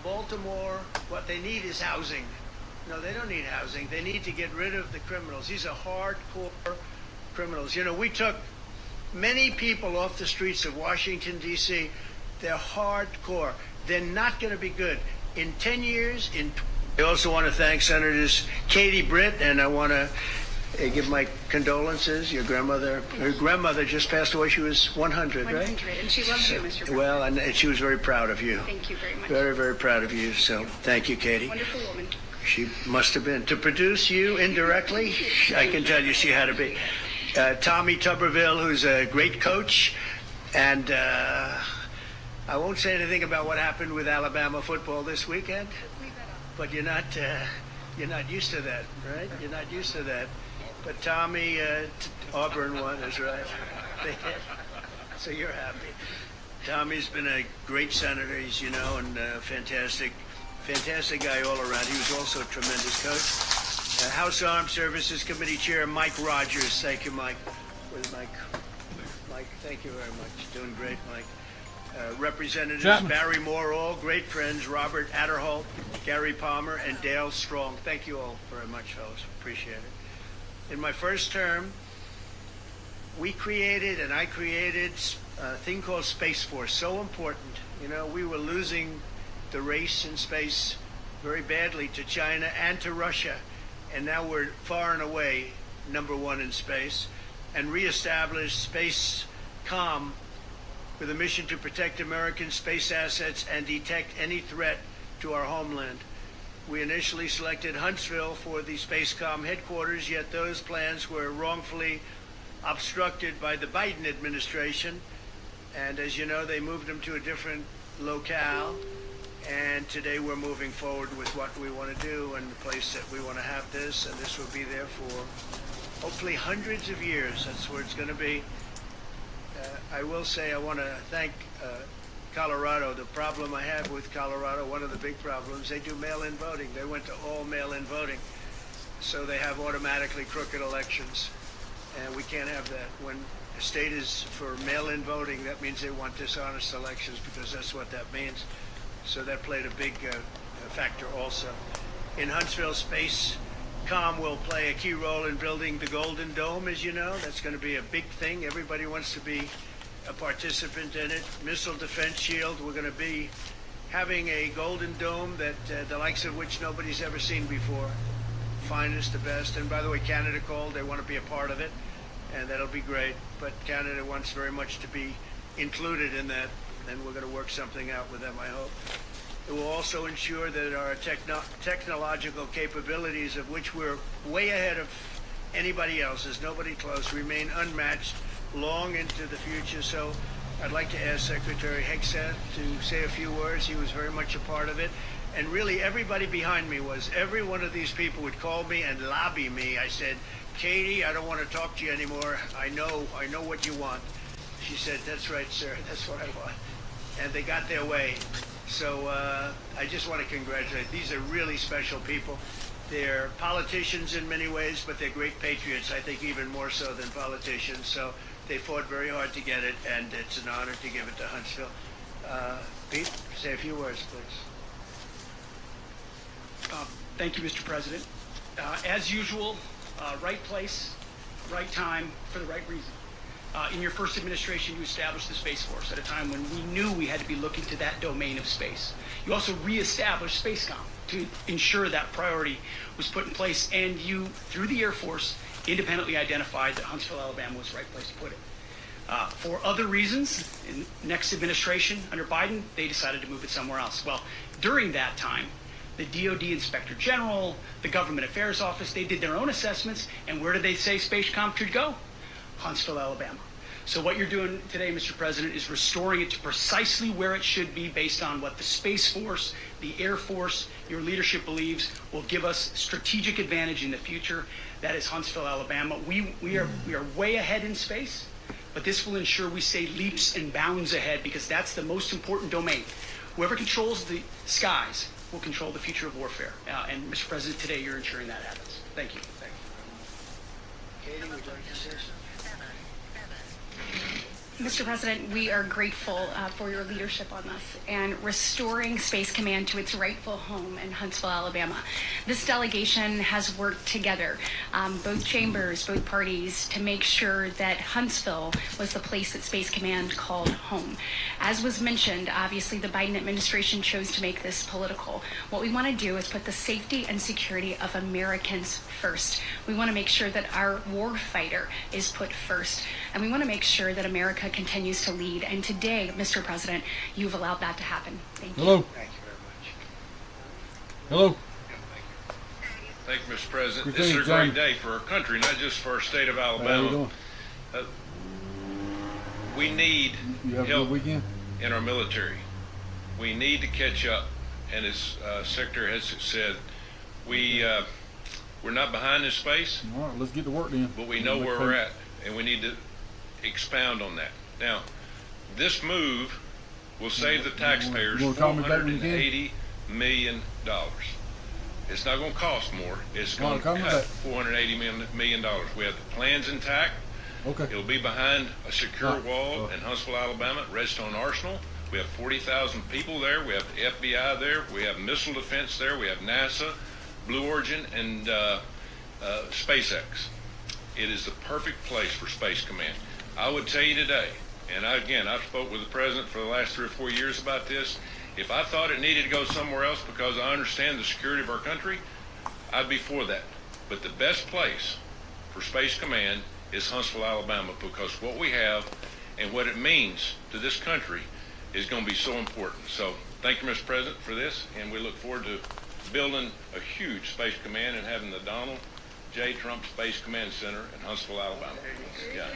Baltimore, what they need is housing. No, they don't need housing. They need to get rid of the criminals. These are hardcore criminals. You know, we took many people off the streets of Washington, D.C. They're hardcore. They're not going to be good. In 10 years, I also want to thank Senators Katie Britt, and I want to give my condolences. Your grandmother, her grandmother just passed away. She was 100, right? 100, and she loves you, Mr. President. Well, and she was very proud of you. Thank you very much. Very, very proud of you. So thank you, Katie. Wonderful woman. She must have been. To produce you indirectly, I can tell you she had to be. Tommy Tuberville, who's a great coach, and I won't say anything about what happened with Alabama football this weekend, but you're not used to that, right? You're not used to that. But Tommy, Auburn won, is right. So you're happy. Tommy's been a great senator, he's, you know, and fantastic guy all around. He was also a tremendous coach. House Armed Services Committee Chair Mike Rogers. Thank you, Mike. Where's Mike? Mike, thank you very much. Doing great, Mike. Representatives Chapman. Barry Moore, all great friends, Robert Adderholt, Gary Palmer, and Dale Strong. Thank you all very much, fellows. Appreciate it. In my first term, I created a thing called Space Force. So important. You know, we were losing the race in space very badly to China and to Russia. And now we're far and away #1 in space, and reestablished Space Com with a mission to protect American space assets and detect any threat to our homeland. We initially selected Huntsville for the Spacecom headquarters, yet those plans were wrongfully obstructed by the Biden administration. And as you know, they moved them to a different locale. And today we're moving forward with what we want to do and the place that we want to have this. And this will be there for hopefully hundreds of years. That's where it's going to be. I will say I want to thank Colorado. The problem I have with Colorado, one of the big problems, they do mail-in voting. They went to all mail-in voting. So they have automatically crooked elections. And we can't have that. When a state is for mail-in voting, that means they want dishonest elections, because that's what that means. So that played a big factor also. In Huntsville, Spacecom will play a key role in building the Golden Dome, as you know. That's going to be a big thing. Everybody wants to be a participant in it. Missile Defense Shield, we're going to be having a Golden Dome that the likes of which nobody's ever seen before. Finest, the best. And by the way, Canada called. They want to be a part of it, and that'll be great. But Canada wants very much to be included in that, and we're going to work something out with them, I hope. It will also ensure that our technological capabilities, of which we're way ahead of anybody else, there's nobody close, remain unmatched long into the future. So I'd like to ask Secretary Hegseth to say a few words. He was very much a part of it. And really, everybody behind me was. Every one of these people would call me and lobby me. I said, Katie, I don't want to talk to you anymore. I know what you want. She said, that's right, sir. That's what I want. And they got their way. So I just want to congratulate. These are really special people. They're politicians in many ways, but they're great patriots, I think even more so than politicians. So they fought very hard to get it, and it's an honor to give it to Huntsville. Pete, say a few words, please. Thank you, Mr. President. As usual, right place, right time, for the right reason. In your first administration, you established the Space Force at a time when we knew we had to be looking to that domain of space. You also reestablished Spacecom to ensure that priority was put in place, and you, through the Air Force, independently identified that Huntsville, Alabama was the right place to put it. For other reasons, in the next administration under Biden, they decided to move it somewhere else. Well, during that time, the DoD Inspector General, the Government Affairs Office, they did their own assessments, and where did they say Spacecom should go? Huntsville, Alabama. So what you're doing today, Mr. President, is restoring it to precisely where it should be based on what the Space Force, the Air Force, your leadership believes will give us strategic advantage in the future. That is Huntsville, Alabama. We are way ahead in space, but this will ensure we stay leaps and bounds ahead, because that's the most important domain. Whoever controls the skies will control the future of warfare. And Mr. President, today you're ensuring that happens. Thank you. Thank you. Katie, would you like to say something? Mr. President, we are grateful for your leadership on this and restoring Space Command to its rightful home in Huntsville, Alabama. This delegation has worked together, both chambers, both parties, to make sure that Huntsville was the place that Space Command called home. As was mentioned, obviously the Biden administration chose to make this political. What we want to do is put the safety and security of Americans first. We want to make sure that our war fighter is put first, and we want to make sure that America continues to lead. And today, Mr. President, you've allowed that to happen. Thank you. Hello. Thank you very much. Hello. Thank you, Mr. President. Good This is a day, John. great day for our country, not just for our state of How you Alabama. doing? We need You have a help good weekend? in our military. We need to catch up. And as Secretary has said, we're not behind in space, All right, let's get to work then. but we know where we're at, and we need to expound on that. Now, this move will save the taxpayers You wanna call me back when you can? $480 million. It's not going to cost more. It's All going right, to call me cut back. $480 million. We have the plans intact. Okay. It'll be behind a secure Right. wall in Huntsville, Alabama, at Redstone Arsenal. We have 40,000 people there. We have the FBI there. We have missile defense there. We have NASA, Blue Origin, and SpaceX. It is the perfect place for Space Command. I would tell you today, and I've spoke with the President for the last 3 or 4 years about this. If I thought it needed to go somewhere else because I understand the security of our country, I'd be for that. But the best place for Space Command is Huntsville, Alabama, because what we have and what it means to this country is going to be so important. So thank you, Mr. President, for this, and we look forward to building a huge Space Command and having the Donald J. Trump Space Command Center in Huntsville, Alabama. Yeah.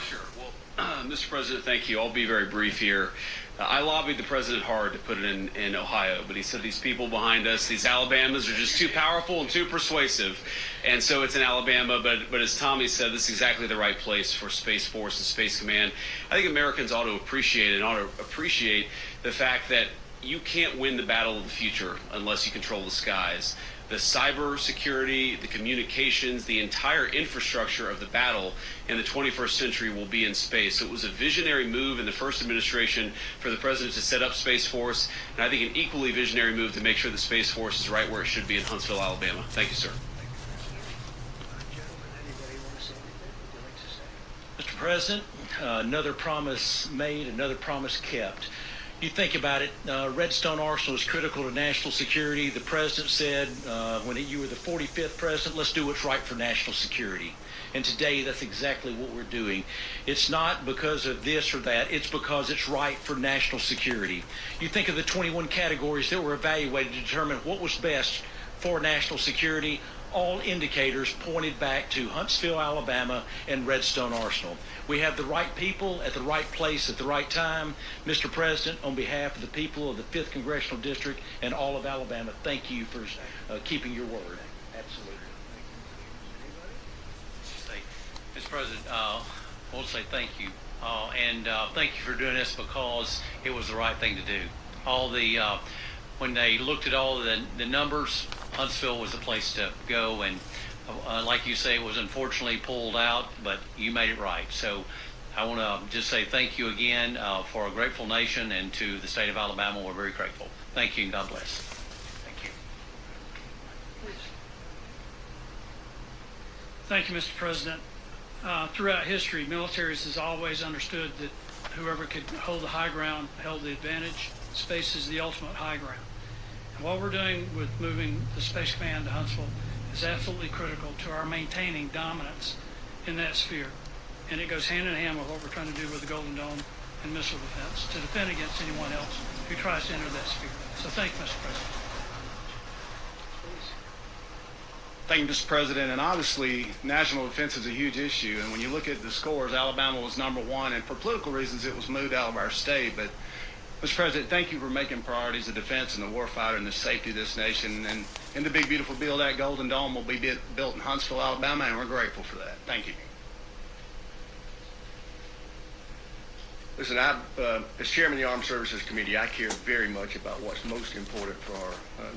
Sure. Well, Mr. President, thank you. I'll be very brief here. I lobbied the president hard to put it in Ohio, but he said these people behind us, these Alabamas, are just too powerful and too persuasive. And so it's in Alabama, but as Tommy said, this is exactly the right place for Space Force and Space Command. I think Americans ought to appreciate the fact that you can't win the battle of the future unless you control the skies. The cyber security, the communications, the entire infrastructure of the battle in the 21st century will be in space. So it was a visionary move in the first administration for the president to set up Space Force, and I think an equally visionary move to make sure the Space Force is right where it should be in Huntsville, Alabama. Thank you, sir. Gentlemen, anybody want to say anything? Would you like to say? Mr. President, another promise made, another promise kept. You think about it, Redstone Arsenal is critical to national security. The president said when you were the 45th president, let's do what's right for national security. And today, that's exactly what we're doing. It's not because of this or that. It's because it's right for national security. You think of the 21 categories that were evaluated to determine what was best for national security. All indicators pointed back to Huntsville, Alabama, and Redstone Arsenal. We have the right people at the right place at the right time. Mr. President, on behalf of the people of the 5th Congressional District and all of Alabama, thank you for keeping your word. Absolutely. Mr. President, I want to say thank you. And thank you for doing this because it was the right thing to do. When they looked at all the numbers, Huntsville was the place to go, and like you say, it was unfortunately pulled out, but you made it right. So I want to just say thank you again for a grateful nation, and to the state of Alabama, we're very grateful. Thank you, and God bless. Thank you. Thank you, Mr. President. Throughout history, militaries has always understood that whoever could hold the high ground held the advantage. Space is the ultimate high ground. And what we're doing with moving the Space Command to Huntsville is absolutely critical to our maintaining dominance in that sphere. And it goes hand in hand with what we're trying to do with the Golden Dome and missile defense, to defend against anyone else who tries to enter that sphere. So thank you, Mr. President. Thank you, Mr. President. And obviously, national defense is a huge issue. And when you look at the scores, Alabama was #1. And for political reasons, it was moved out of our state. But, Mr. President, thank you for making priorities the defense and the warfighter and the safety of this nation. And in the big, beautiful bill, that Golden Dome will be built in Huntsville, Alabama, and we're grateful for that. Thank you. Listen, as chairman of the Armed Services Committee, I care very much about what's most important for our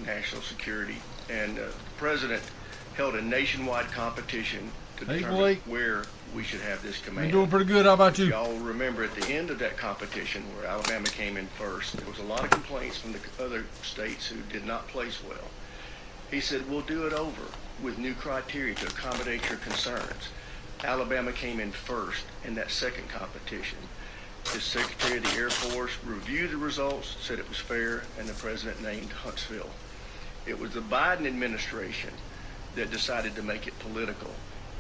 national security. And the President held a nationwide competition to Hey, determine Blake. where we should have this command. You're doing pretty good. How about you? Y'all remember at the end of that competition where Alabama came in first, there was a lot of complaints from the other states who did not place well. He said, we'll do it over with new criteria to accommodate your concerns. Alabama came in first in that second competition. The Secretary of the Air Force reviewed the results, said it was fair, and the President named Huntsville. It was the Biden administration that decided to make it political,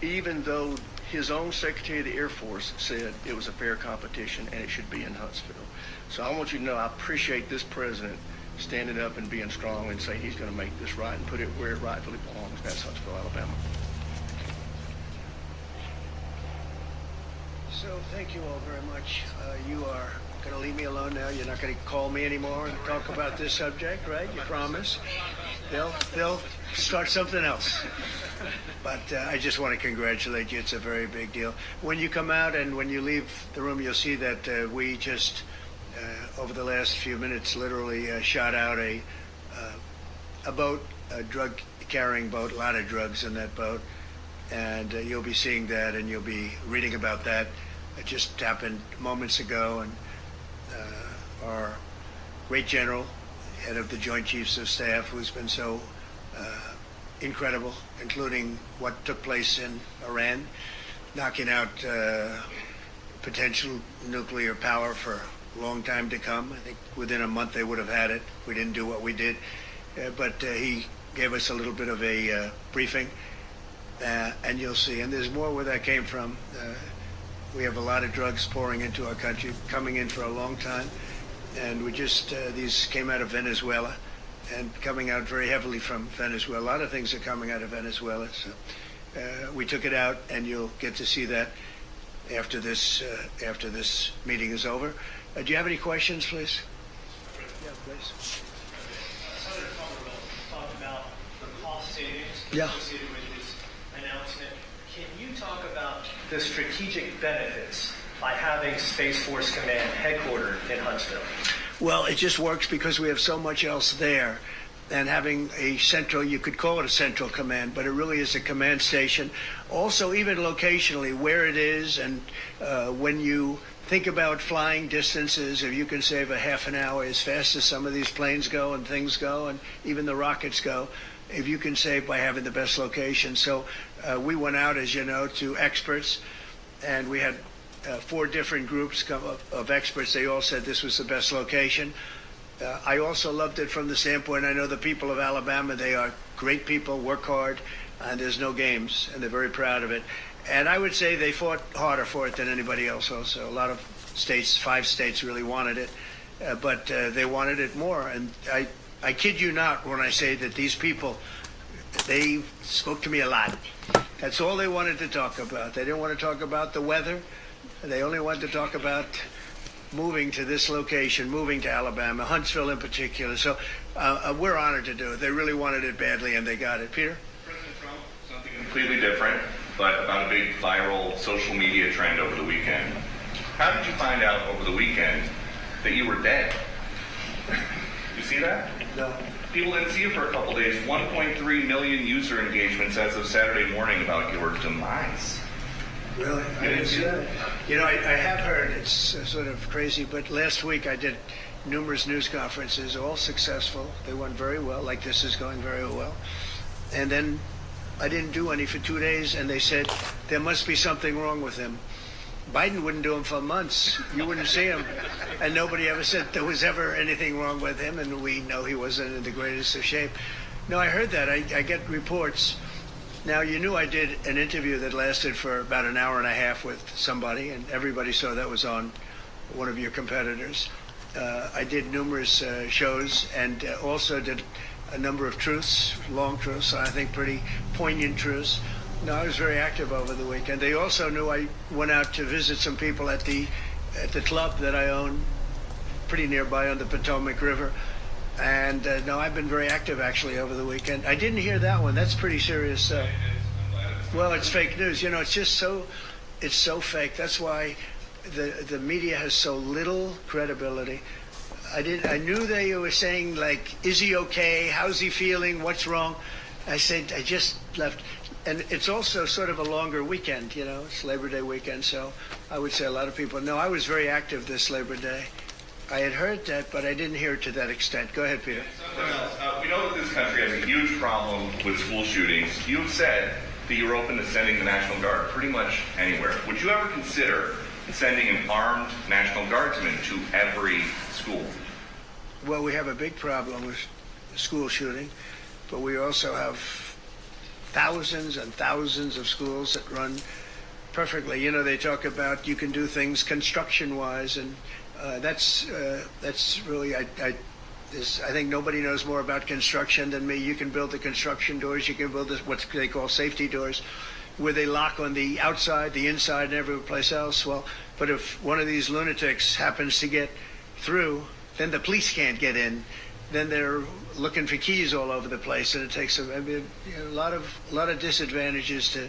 even though his own Secretary of the Air Force said it was a fair competition and it should be in Huntsville. So I want you to know I appreciate this president standing up and being strong and saying he's going to make this right and put it where it rightfully belongs. That's Huntsville, Alabama. So thank you all very much. You are going to leave me alone now. You're not going to call me anymore and talk about this subject, right? You promise? They'll start something else. But I just want to congratulate you. It's a very big deal. When you come out and when you leave the room, you'll see that we just, over the last few minutes, literally shot out a boat, a drug-carrying boat, a lot of drugs in that boat. And you'll be seeing that and you'll be reading about that. It just happened moments ago, and our great general, head of the Joint Chiefs of Staff, who's been so incredible, including what took place in Iran, knocking out potential nuclear power for a long time to come. I think within a month they would have had it. We didn't do what we did. But he gave us a little bit of a briefing, and you'll see. And there's more where that came from. We have a lot of drugs pouring into our country, coming in for a long time. And we just, these came out of Venezuela and coming out very heavily from Venezuela. A lot of things are coming out of Venezuela. So we took it out, and you'll get to see that after this meeting is over. Do you have any questions, please? Yeah, please. Senator Palmer talked about the cost savings associated with this announcement. Can you talk about the strategic benefits by having Space Force Command headquartered in Huntsville? Well, it just works because we have so much else there. And having a central, you could call it a central command, but it really is a command station. Also, even locationally, where it is, and when you think about flying distances, if you can save a half an hour as fast as some of these planes go and things go, and even the rockets go, if you can save by having the best location. So we went out, as you know, to experts, and we had 4 different groups of experts. They all said this was the best location. I also loved it from the standpoint, I know the people of Alabama, they are great people, work hard, and there's no games, and they're very proud of it. And I would say they fought harder for it than anybody else also. A lot of states, 5 states really wanted it, but they wanted it more. And I kid you not when I say that these people, they spoke to me a lot. That's all they wanted to talk about. They didn't want to talk about the weather. They only wanted to talk about moving to this location, moving to Alabama, Huntsville in particular. So we're honored to do it. They really wanted it badly, and they got it. Peter? President Trump, something completely different, but about a big viral social media trend over the weekend. How did you find out over the weekend that you were dead? You see that? No. People didn't see you for a couple days. 1.3 million user engagements as of Saturday morning about your demise. Really? I didn't see that. You know, I have heard, it's sort of crazy, but last week I did numerous news conferences, all successful. They went very well, like this is going very well. And then I didn't do any for 2 days, and they said there must be something wrong with him. Biden wouldn't do them for months. You wouldn't see him. And nobody ever said there was ever anything wrong with him, and we know he wasn't in the greatest of shape. No, I heard that. I get reports. Now, you knew I did an interview that lasted for about an hour and a half with somebody, and everybody saw that was on one of your competitors. I did numerous shows and also did a number of truths, long truths, I think pretty poignant truths. No, I was very active over the weekend. They also knew I went out to visit some people at the club that I own, pretty nearby on the Potomac River. And no, I've been very active actually over the weekend. I didn't hear that one. That's pretty serious. Well, it's fake news. You know, it's just it's so fake. That's why the media has so little credibility. I knew they were saying, like, is he okay? How's he feeling? What's wrong? I said, I just left. And it's also sort of a longer weekend, you know, it's Labor Day weekend. So I would say a lot of people know I was very active this Labor Day. I had heard that, but I didn't hear it to that extent. Go ahead, Peter. We know that this country has a huge problem with school shootings. You've said that you're open to sending the National Guard pretty much anywhere. Would you ever consider sending an armed National Guardsman to every school? Well, we have a big problem with school shooting, but we also have thousands and thousands of schools that run perfectly. You know, they talk about you can do things construction-wise, and that's really, I think nobody knows more about construction than me. You can build the construction doors. You can build what they call safety doors, where they lock on the outside, the inside, and every place else. Well, but if one of these lunatics happens to get through, then the police can't get in. Then they're looking for keys all over the place, and it takes a lot of disadvantages to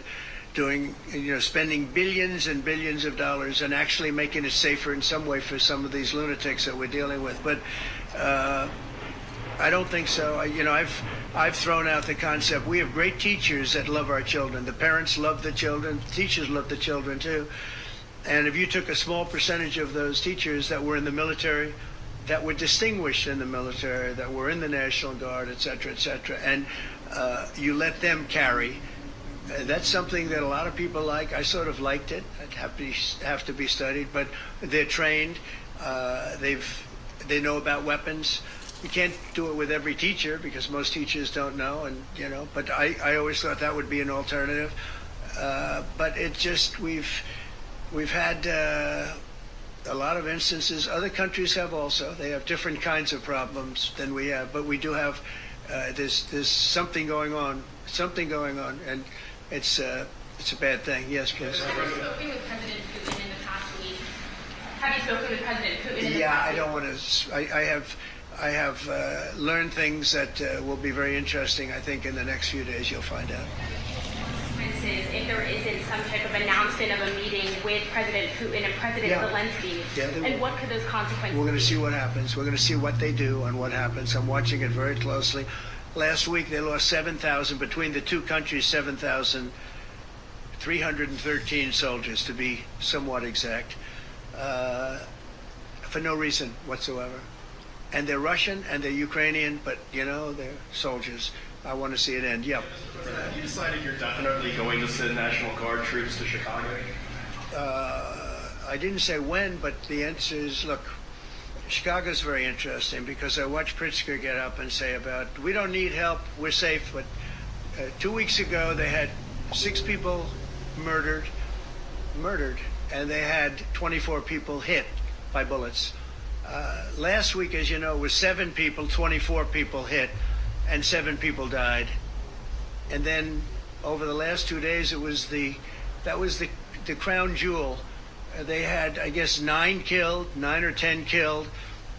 doing, spending billions and billions of dollars and actually making it safer in some way for some of these lunatics that we're dealing with. But I don't think so. I've thrown out the concept. We have great teachers that love our children. The parents love the children. The teachers love the children too. And if you took a small percentage of those teachers that were in the military, that were distinguished in the military, that were in the National Guard, et cetera, and you let them carry, that's something that a lot of people like. I sort of liked it. It'd have to be studied, but they're trained. They know about weapons. You can't do it with every teacher because most teachers don't know, but I always thought that would be an alternative. But it just, we've had a lot of instances. Other countries have also. They have different kinds of problems than we have, but we do have, there's something going on, and it's a bad thing. Yes, please. Have you spoken with President Putin in the past week? Have you spoken with President Putin in the Yeah, past I don't want to, I have learned things that will be very interesting. I think in the next few days you'll find out. If there isn't some type of announcement of a meeting with President Putin and President Zelensky, and what could those consequences be? We're going to see what happens. We're going to see what they do and what happens. I'm watching it very closely. Last week they lost 7,000, between the two countries, 7,313 soldiers, to be somewhat exact, for no reason whatsoever. And they're Russian and they're Ukrainian, but, they're soldiers. I want to see it end. Yep. Have you decided you're definitely going to send National Guard troops to Chicago? I didn't say when, but the answer is, look, Chicago's very interesting because I watched Pritzker get up and say about, we don't need help, we're safe. But 2 weeks ago, they had 6 people murdered, and they had 24 people hit by bullets. Last week, as you know, it was 7 people, 24 people hit, and 7 people died. And then over the last 2 days, that was the crown jewel. They had, I guess, 9 or 10 killed,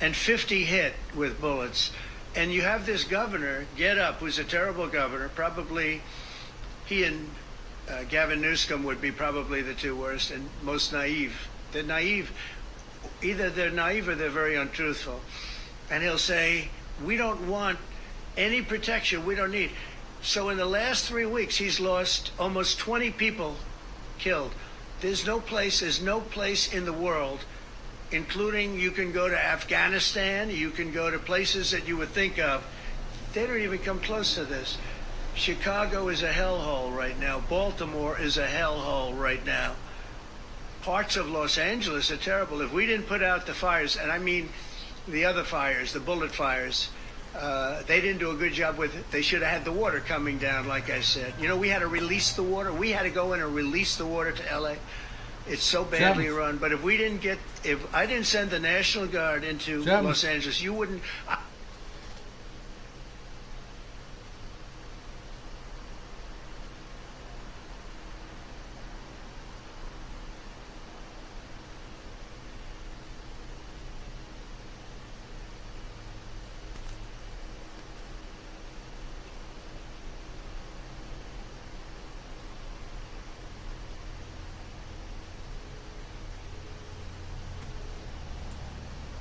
and 50 hit with bullets. And you have this governor get up, who's a terrible governor. Probably he and Gavin Newsom would be probably the 2 worst and most naive. They're naive. Either they're naive or they're very untruthful. And he'll say, we don't want any protection, we don't need. So in the last 3 weeks, he's lost almost 20 people killed. There's no place in the world, including, you can go to Afghanistan, you can go to places that you would think of. They don't even come close to this. Chicago is a hellhole right now. Baltimore is a hellhole right now. Parts of Los Angeles are terrible. If we didn't put out the fires, and I mean the other fires, the bullet fires, they didn't do a good job with it. They should have had the water coming down, like I said. We had to release the water. We had to go in and release the water to L.A. It's so badly run. But if I didn't send the National Guard into Los Angeles, you wouldn't.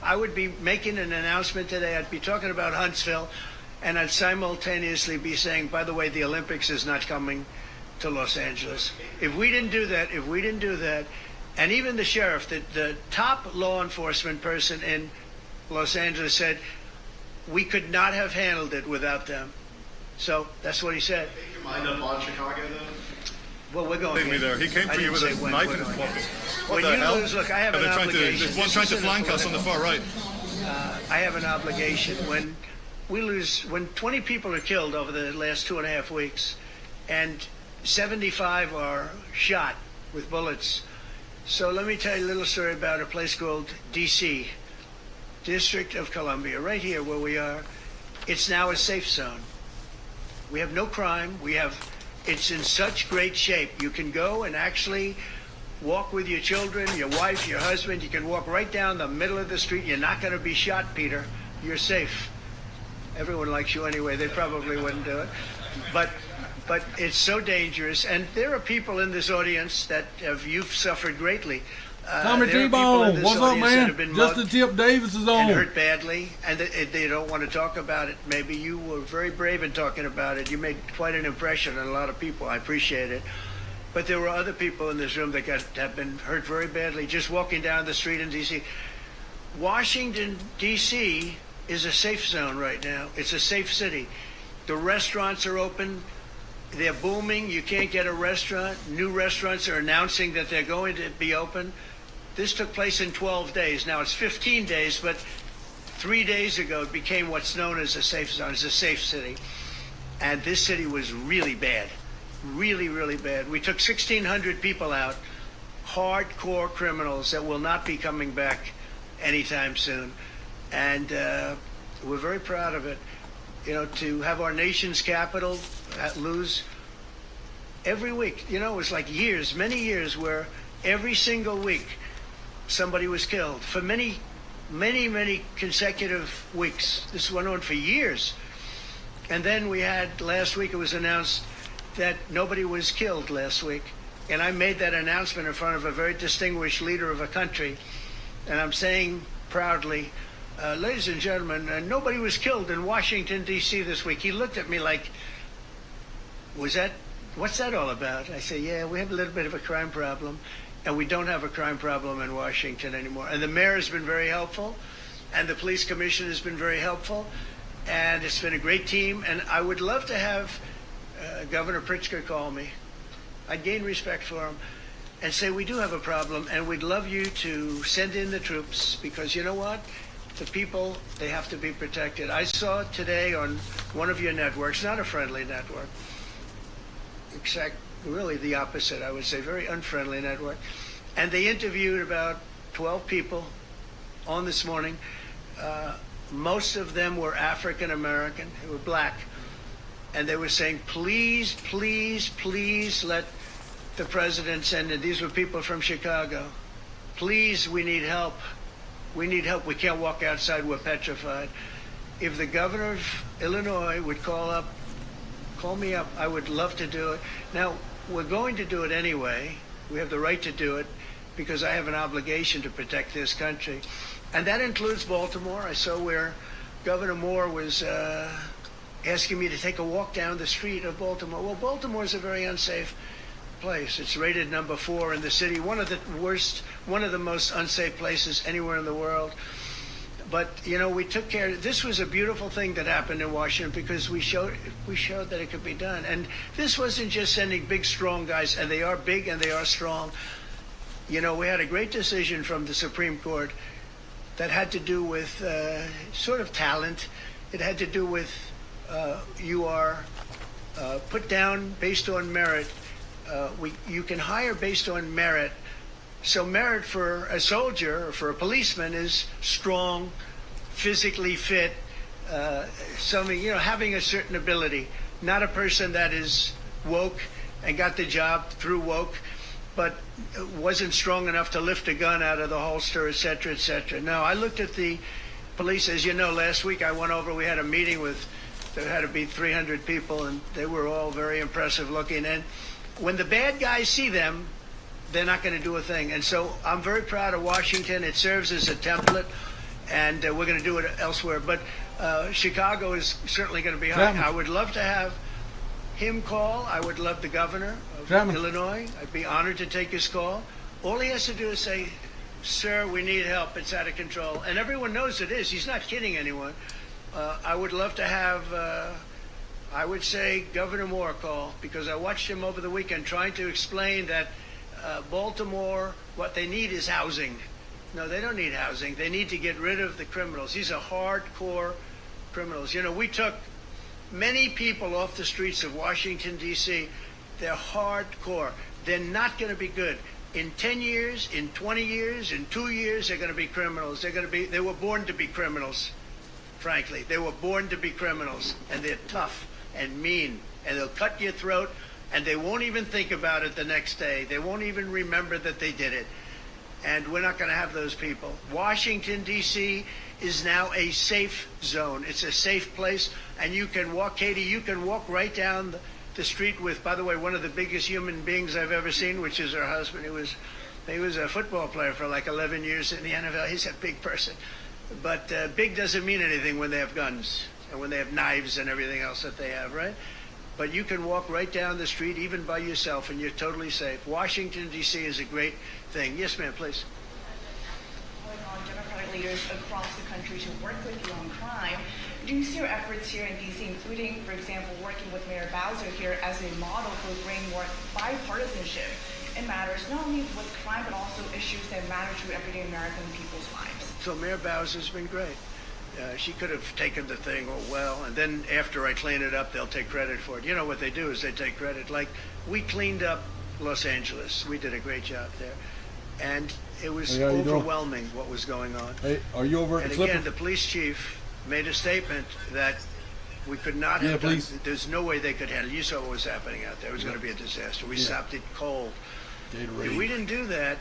I would be making an announcement today. I'd be talking about Huntsville, and I'd simultaneously be saying, by the way, the Olympics is not coming to Los Angeles. If we didn't do that, and even the sheriff, the top law enforcement person in Los Angeles said, we could not have handled it without them. So that's what he said. Make your mind up on Chicago, though? Well, we're going. Leave me there. He came for you with a knife in his pocket. When you lose, look, I have an obligation. There's one trying to flank us on the far right. I have an obligation. When we lose, when 20 people are killed over the last 2.5 weeks, and 75 are shot with bullets. So let me tell you a little story about a place called D.C., District of Columbia, right here where we are. It's now a safe zone. We have no crime. It's in such great shape. You can go and actually walk with your children, your wife, your husband. You can walk right down the middle of the street. You're not going to be shot, Peter. You're safe. Everyone likes you anyway. They probably wouldn't do it. But it's so dangerous. And there are people in this audience that you've suffered greatly. Tommy T-Bone, what's up, man? Justin Tip Davis is on. And hurt badly, and they don't want to talk about it. Maybe you were very brave in talking about it. You made quite an impression on a lot of people. I appreciate it. But there were other people in this room that have been hurt very badly just walking down the street in D.C. Washington, D.C. is a safe zone right now. It's a safe city. The restaurants are open. They're booming. You can't get a restaurant. New restaurants are announcing that they're going to be open. This took place in 12 days. Now it's 15 days, but 3 days ago it became what's known as a safe zone. It's a safe city. And this city was really bad. Really, really bad. We took 1,600 people out, hardcore criminals that will not be coming back anytime soon. And we're very proud of it. You know, to have our nation's capital lose every week. You know, it was like years, many years, where every single week somebody was killed for many consecutive weeks. This went on for years. And then we had, last week it was announced that nobody was killed last week. And I made that announcement in front of a very distinguished leader of a country. And I'm saying proudly, ladies and gentlemen, nobody was killed in Washington, D.C. this week. He looked at me like, what's that all about? I say, yeah, we have a little bit of a crime problem, and we don't have a crime problem in Washington anymore. And the mayor has been very helpful, and the police commissioner has been very helpful, and it's been a great team. And I would love to have Governor Pritzker call me. I'd gain respect for him and say, we do have a problem, and we'd love you to send in the troops, because you know what? The people, they have to be protected. I saw today on one of your networks, not a friendly network, really the opposite, I would say, very unfriendly network. And they interviewed about 12 people on this morning. Most of them were African American, they were black. And they were saying, please, please, please let the president send in. These were people from Chicago. Please, we need help. We need help. We can't walk outside. We're petrified. If the governor of Illinois would call me up, I would love to do it. Now, we're going to do it anyway. We have the right to do it because I have an obligation to protect this country. And that includes Baltimore. I saw where Governor Moore was asking me to take a walk down the street of Baltimore. Well, Baltimore is a very unsafe place. It's rated number 4 in the city, one of the most unsafe places anywhere in the world. But, you know, we took care. This was a beautiful thing that happened in Washington because we showed that it could be done. And this wasn't just sending big, strong guys, and they are big and they are strong. You know, we had a great decision from the Supreme Court that had to do with sort of talent. It had to do with you are put down based on merit. You can hire based on merit. So merit for a soldier or for a policeman is strong, physically fit, having a certain ability, not a person that is woke and got the job through woke, but wasn't strong enough to lift a gun out of the holster, et cetera, et cetera. No, I looked at the police. As you know, last week I went over, we had a meeting there had to be 300 people, and they were all very impressive looking. And when the bad guys see them, they're not going to do a thing. And so I'm very proud of Washington. It serves as a template, and we're going to do it elsewhere. But Chicago is certainly going to be high. Chapman. I would love to have him call. I would love the governor of Chapman. Illinois. I'd be honored to take his call. All he has to do is say, "Sir, we need help. It's out of control." And everyone knows it is. He's not kidding anyone. I would love to have, I would say, Governor Moore call, because I watched him over the weekend trying to explain that Baltimore, what they need is housing. No, they don't need housing. They need to get rid of the criminals. These are hardcore criminals. You know, we took many people off the streets of Washington, D.C. They're hardcore. They're not going to be good. In 10 years, in 20 years, in 2 years, they're going to be criminals. They were born to be criminals, frankly. They were born to be criminals, and they're tough and mean, and they'll cut your throat, and they won't even think about it the next day. They won't even remember that they did it. And we're not going to have those people. Washington, D.C. is now a safe zone. It's a safe place, and you can walk, Katie, you can walk right down the street with, by the way, one of the biggest human beings I've ever seen, which is her husband. He was a football player for like 11 years in the NFL. He's a big person. But big doesn't mean anything when they have guns and when they have knives and everything else that they have, right? But you can walk right down the street, even by yourself, and you're totally safe. Washington, D.C. is a great thing. Yes, ma'am, please. Calling on Democratic leaders across the country to work with you on crime. Do you see your efforts here in D.C., including, for example, working with Mayor Bowser here as a model for bringing more bipartisanship in matters not only with crime, but also issues that matter to everyday American people's lives? So Mayor Bowser's been great. She could have taken the thing well, and then after I clean it up, they'll take credit for it. You know what they do is they take credit. Like, we cleaned up Los Angeles. We did a great job there. And it was Hey, overwhelming what was going on. Hey, are you over at And the Clipper? again, the police chief made a statement that we could not have done. please. There's no way they could handle it. You saw what was happening out there. It was going to be a disaster. We stopped it cold. Gatorade. If we didn't do that,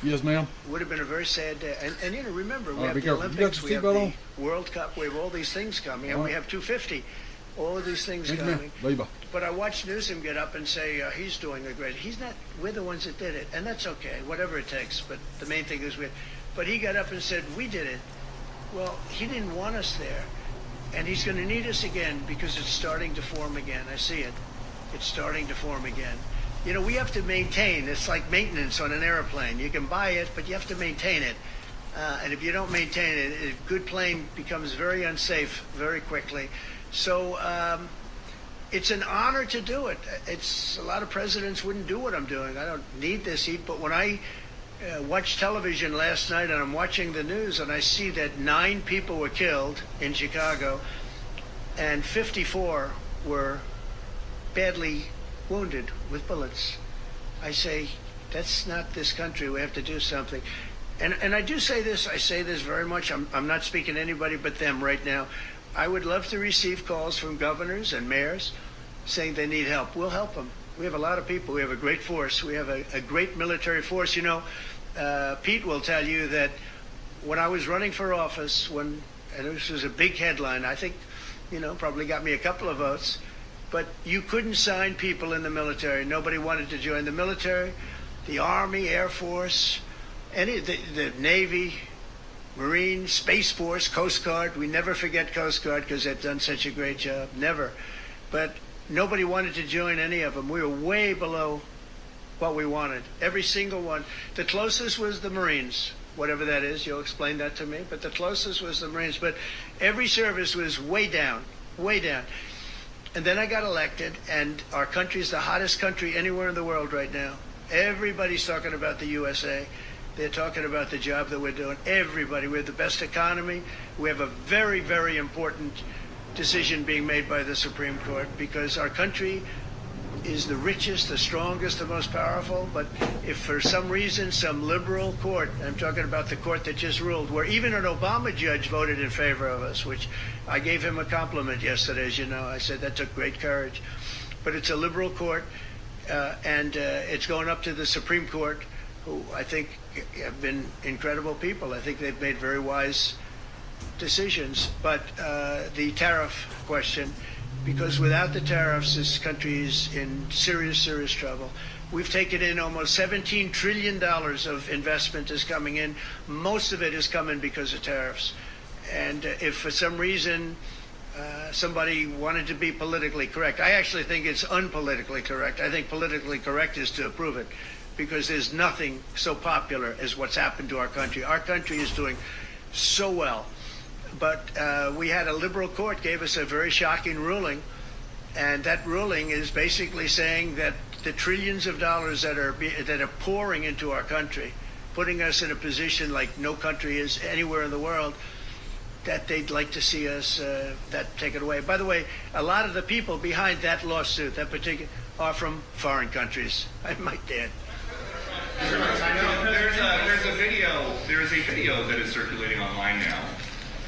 Yes, ma'am. it would have been a very sad day. And you know, remember, we All right, have be the careful. You got Olympics, your we have seatbelt the World Cup, we have all these things coming, and All we right. have 250. All of these things Thank you, coming. ma'am. Labor. But I watched Newsom get up and say he's doing a great. He's not. We're the ones that did it, and that's okay. Whatever it takes. But the main thing is we. But he got up and said we did it. Well, he didn't want us there, and he's going to need us again because it's starting to form again. I see it. It's starting to form again. You know, we have to maintain. It's like maintenance on an airplane. You can buy it, but you have to maintain it. And if you don't maintain it, a good plane becomes very unsafe very quickly. So it's an honor to do it. It's a lot of presidents wouldn't do what I'm doing. I don't need this heat, but when I watched television last night and I'm watching the news and I see that 9 people were killed in Chicago and 54 were badly wounded with bullets, I say, that's not this country. We have to do something. And I do say this, I say this very much. I'm not speaking to anybody but them right now. I would love to receive calls from governors and mayors saying they need help. We'll help them. We have a lot of people. We have a great force. We have a great military force. You know, Pete will tell you that when I was running for office, and this was a big headline, I think, you know, probably got me a couple of votes, but you couldn't sign people in the military. Nobody wanted to join the military, the Army, Air Force, the Navy, Marines, Space Force, Coast Guard. We never forget Coast Guard because they've done such a great job. Never. But nobody wanted to join any of them. We were way below what we wanted. Every single one. The closest was the Marines, whatever that is. You'll explain that to me. But the closest was the Marines. But every service was way down, way down. And then I got elected, and our country is the hottest country anywhere in the world right now. Everybody's talking about the USA. They're talking about the job that we're doing. Everybody. We have the best economy. We have a very, very important decision being made by the Supreme Court because our country is the richest, the strongest, the most powerful. But if for some reason some liberal court, I'm talking about the court that just ruled, where even an Obama judge voted in favor of us, which I gave him a compliment yesterday, as you know. I said that took great courage. But it's a liberal court, and it's going up to the Supreme Court, who I think have been incredible people. I think they've made very wise decisions. But the tariff question, because without the tariffs, this country is in serious, serious trouble. We've taken in almost $17 trillion of investment is coming in. Most of it is coming because of tariffs. And if for some reason somebody wanted to be politically correct, I actually think it's unpolitically correct. I think politically correct is to approve it, because there's nothing so popular as what's happened to our country. Our country is doing so well. But we had a liberal court gave us a very shocking ruling, and that ruling is basically saying that the trillions of dollars that are pouring into our country, putting us in a position like no country is anywhere in the world, that they'd like to see us that taken away. By the way, a lot of the people behind that lawsuit, that particular, are from foreign countries, I might add. There's a video that is circulating online now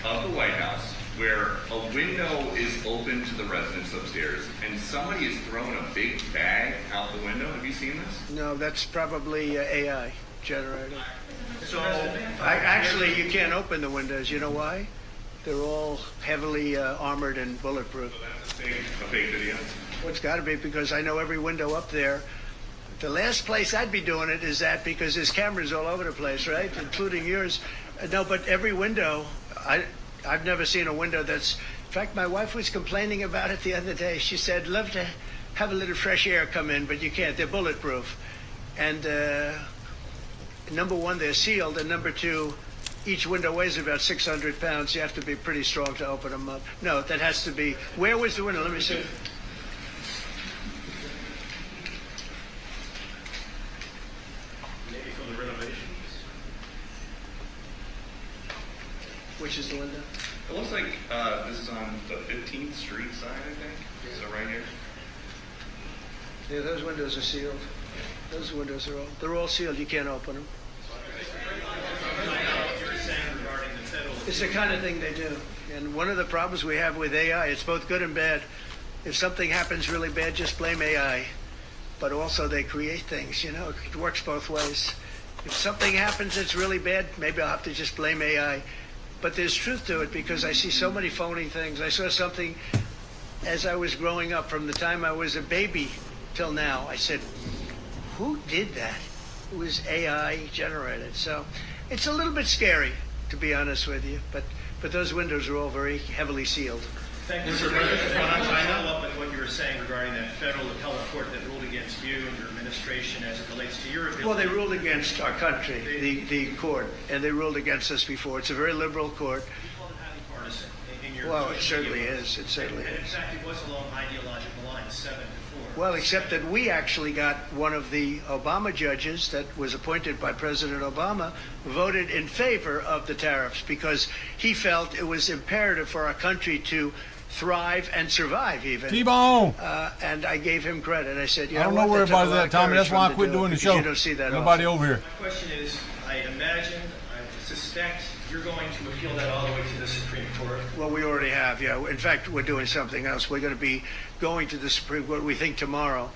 of the White House where a window is open to the residents upstairs and somebody is throwing a big bag out the window. Have you seen this? No, that's probably AI generated. So Actually, you can't open the windows. You know why? They're all heavily armored and bulletproof. So that's a fake video. Well, it's got to be, because I know every window up there. The last place I'd be doing it is that, because there's cameras all over the place, right? Including yours. No, but every window, I've never seen a window that's... In fact, my wife was complaining about it the other day. She said, love to have a little fresh air come in, but you can't. They're bulletproof. And number one, they're sealed. And number two, each window weighs about 600 pounds. You have to be pretty strong to open them up. No, that has to be... Where was the window? Let me see. Maybe from the renovations. Which is the window? It looks like this is on the 15th Street side, I think. So right here. Yeah, those windows are sealed. Those windows are they're all sealed. You can't open them. It's the kind of thing they do. And one of the problems we have with AI, it's both good and bad. If something happens really bad, just blame AI. But also they create things, you know. It works both ways. If something happens that's really bad, maybe I'll have to just blame AI. But there's truth to it, because I see so many phony things. I saw something as I was growing up, from the time I was a baby till now. I said, who did that? It was AI generated. So it's a little bit scary, to be honest with you. But those windows are all very heavily sealed. Thank you, Mr. President. I follow up with what you were saying regarding that federal appellate court that ruled against you and your administration as it relates to your ability. Well, they ruled against our country, the court, and they ruled against us before. It's a very liberal court. You called it highly partisan in your... Well, it certainly is. It certainly and in is. fact, it was along ideological lines, 7-4. Well, except that we actually got one of the Obama judges that was appointed by President Obama voted in favor of the tariffs, because he felt it was imperative for our country to thrive and survive, even. T-Bone. And I gave him credit. I said, I don't know where everybody's at, Tommy. That's why I quit doing the show. You don't see that Nobody often. over here. My question is, I imagine, I suspect you're going to appeal that all the way to the Supreme Court. Well, we already have, yeah. In fact, we're doing something else. We're going to be going to the Supreme Court, we think, tomorrow,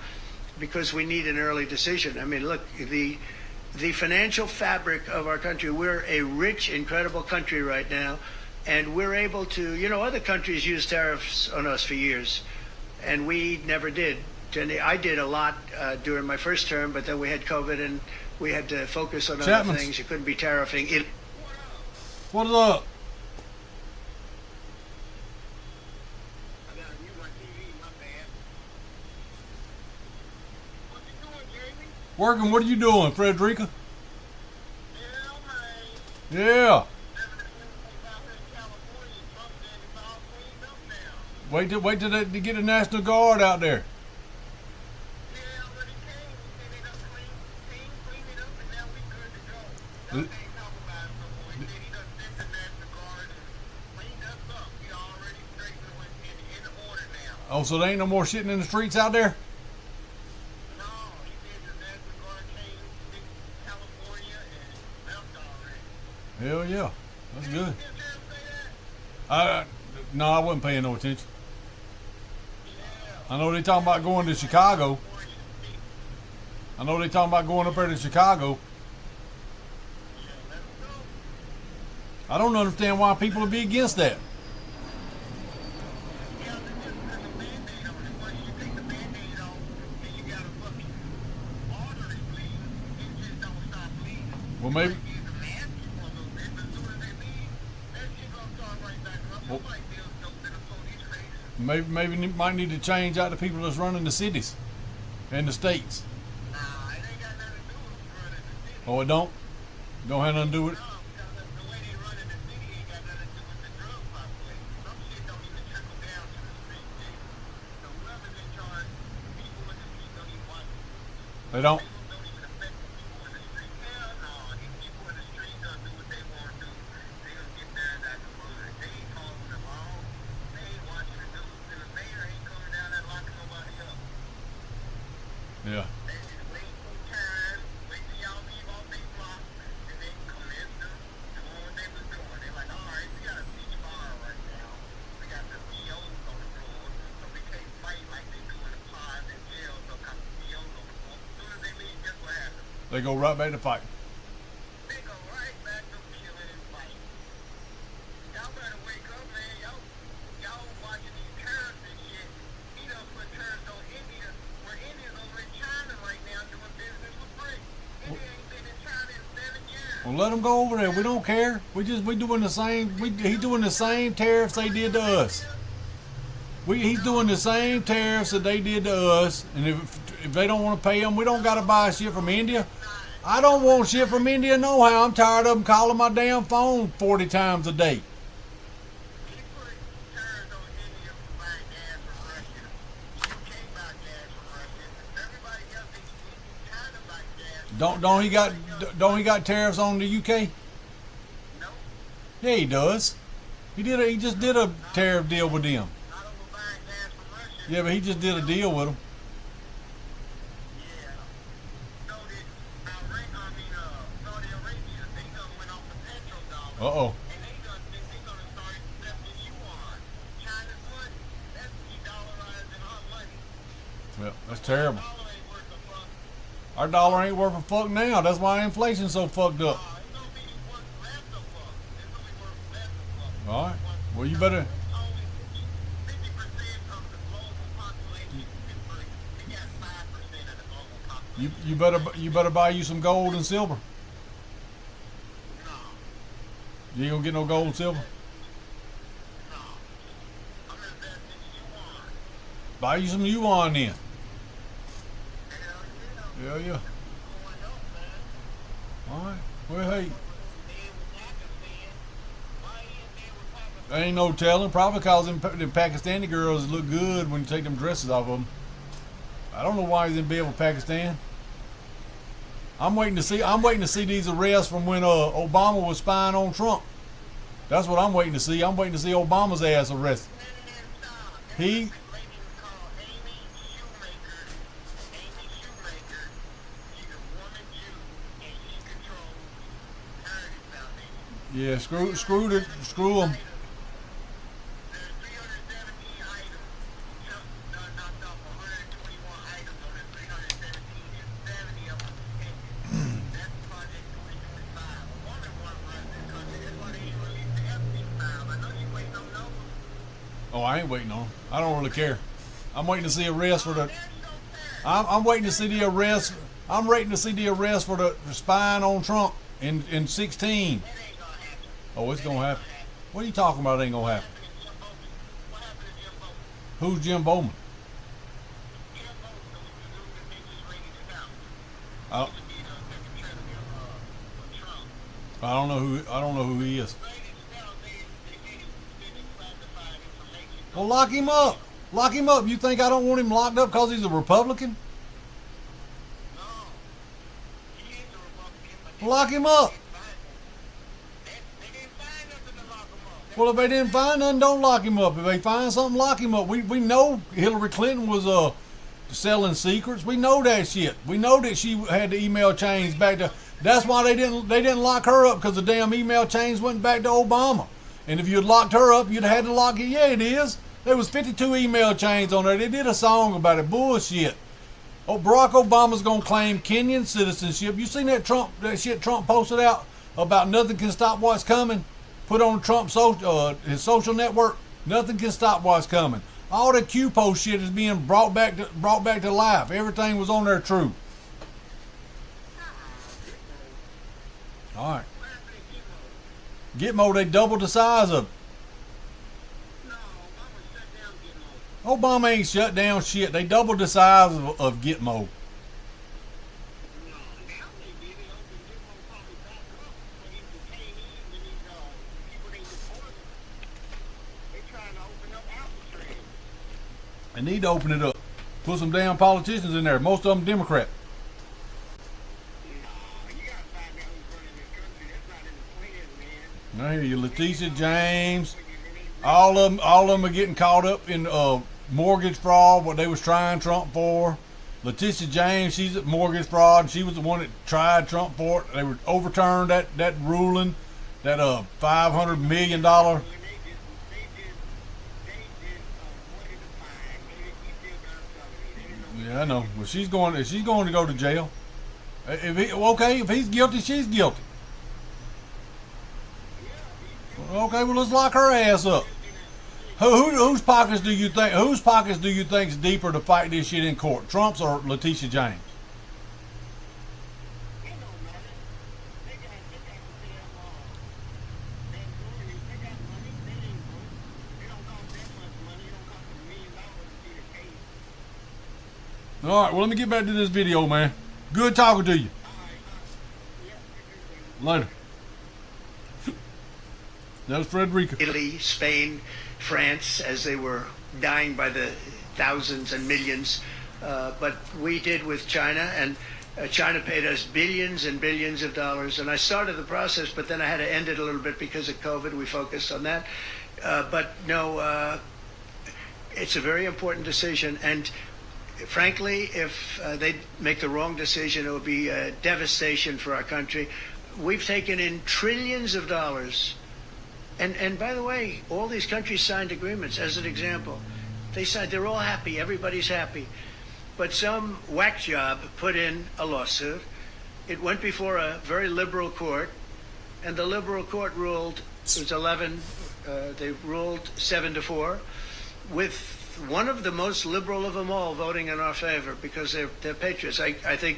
because we need an early decision. I mean, look, the financial fabric of our country, we're a rich, incredible country right now, and we're able to, you know, other countries use tariffs on us for years, and we never did. I did a lot during my first term, but then we had COVID, and we had to focus on other Chapman's. things. You couldn't be tariffing it. What's up? Working. What are you doing, Frederica? Yeah. Wait till they get the National Guard out there. Oh, so there ain't no more shitting in the streets out there? Hell yeah, that's good. No, I wasn't paying no attention. I know they talking about going to Chicago. I know they talking about going up there to Chicago. I don't understand why people would be against that. Well, maybe. Maybe might need to change out the people that's running the cities and the states. Oh, it don't? Don't have nothing to do with it? They don't? Yeah. They go right back to fighting. Well, let them go over there. We don't care. We doing the same. He's doing the same tariffs they did to us. He's doing the same tariffs that they did to us. And if they don't want to pay them, we don't got to buy shit from India. I don't want shit from India no how. I'm tired of them calling my damn phone 40 times a day. Don't he got tariffs on the UK? Yeah, he does. He just did a tariff deal with them. Yeah, but he just did a deal with them. Uh-oh. Well, that's terrible. Our dollar ain't worth a fuck now. That's why inflation's so fucked up. All right. Well, you better. You better buy you some gold and silver. You ain't gonna get no gold and silver. Buy you some yuan then. Yeah. All right. Well, hey. There ain't no telling. Probably because them Pakistani girls look good when you take them dresses off of them. I don't know why he's in bed with Pakistan. I'm waiting to see these arrests from when Obama was spying on Trump. That's what I'm waiting to see. I'm waiting to see Obama's ass arrested. Yeah, screw them. Oh, I ain't waiting on them. I don't really care. I'm waiting to see arrest for the. I'm waiting to see the arrest. I'm waiting to see the arrest for the spying on Trump in 16. Oh, it's gonna happen. What are you talking about? It ain't gonna happen. Who's Jim Bowman? I don't know who he is. Well, lock him up. Lock him up. You think I don't want him locked up because he's a Republican? Lock him up. Well, if they didn't find nothing, don't lock him up. If they find something, lock him up. We know Hillary Clinton was selling secrets. We know that shit. We know that she had the email chains back to. That's why they didn't lock her up, because the damn email chains went back to Obama. And if you'd locked her up, you'd have had to lock it. Yeah, it is. There was 52 email chains on there. They did a song about it. Bullshit. Oh, Barack Obama's gonna claim Kenyan citizenship. You seen that shit Trump posted out about nothing can stop what's coming? Put on Trump's his social network. Nothing can stop what's coming. All the Q-post shit is being brought back to life. Everything was on there true. All right. Gitmo, they doubled the size of it. Obama ain't shut down shit. They doubled the size of Gitmo. They need to open it up. Put some damn politicians in there. Most of them Democrat. I hear you. Letitia James. All of them are getting caught up in mortgage fraud. What they was trying Trump for. Letitia James, she's at mortgage fraud. She was the one that tried Trump for it. They were overturned that ruling, that $500 million. Yeah, I know. Well, she's going to go to jail. If he's guilty, she's guilty. Okay, well, let's lock her ass up. Whose pockets do you think's deeper to fight this shit in court? Trump's or Letitia James? All right, well, let me get back to this video, man. Good talking to you. Later. That was Frederica. Italy, Spain, France, as they were dying by the thousands and millions. But we did with China, and China paid us billions and billions of dollars. And I started the process, but then I had to end it a little bit because of COVID. We focused on that. But no, it's a very important decision. And frankly, if they make the wrong decision, it will be a devastation for our country. We've taken in trillions of dollars. And by the way, all these countries signed agreements. As an example, they're all happy. Everybody's happy. But some whack job put in a lawsuit. It went before a very liberal court, and the liberal court ruled, it was 11, they ruled 7-4, with one of the most liberal of them all voting in our favor because they're patriots. I think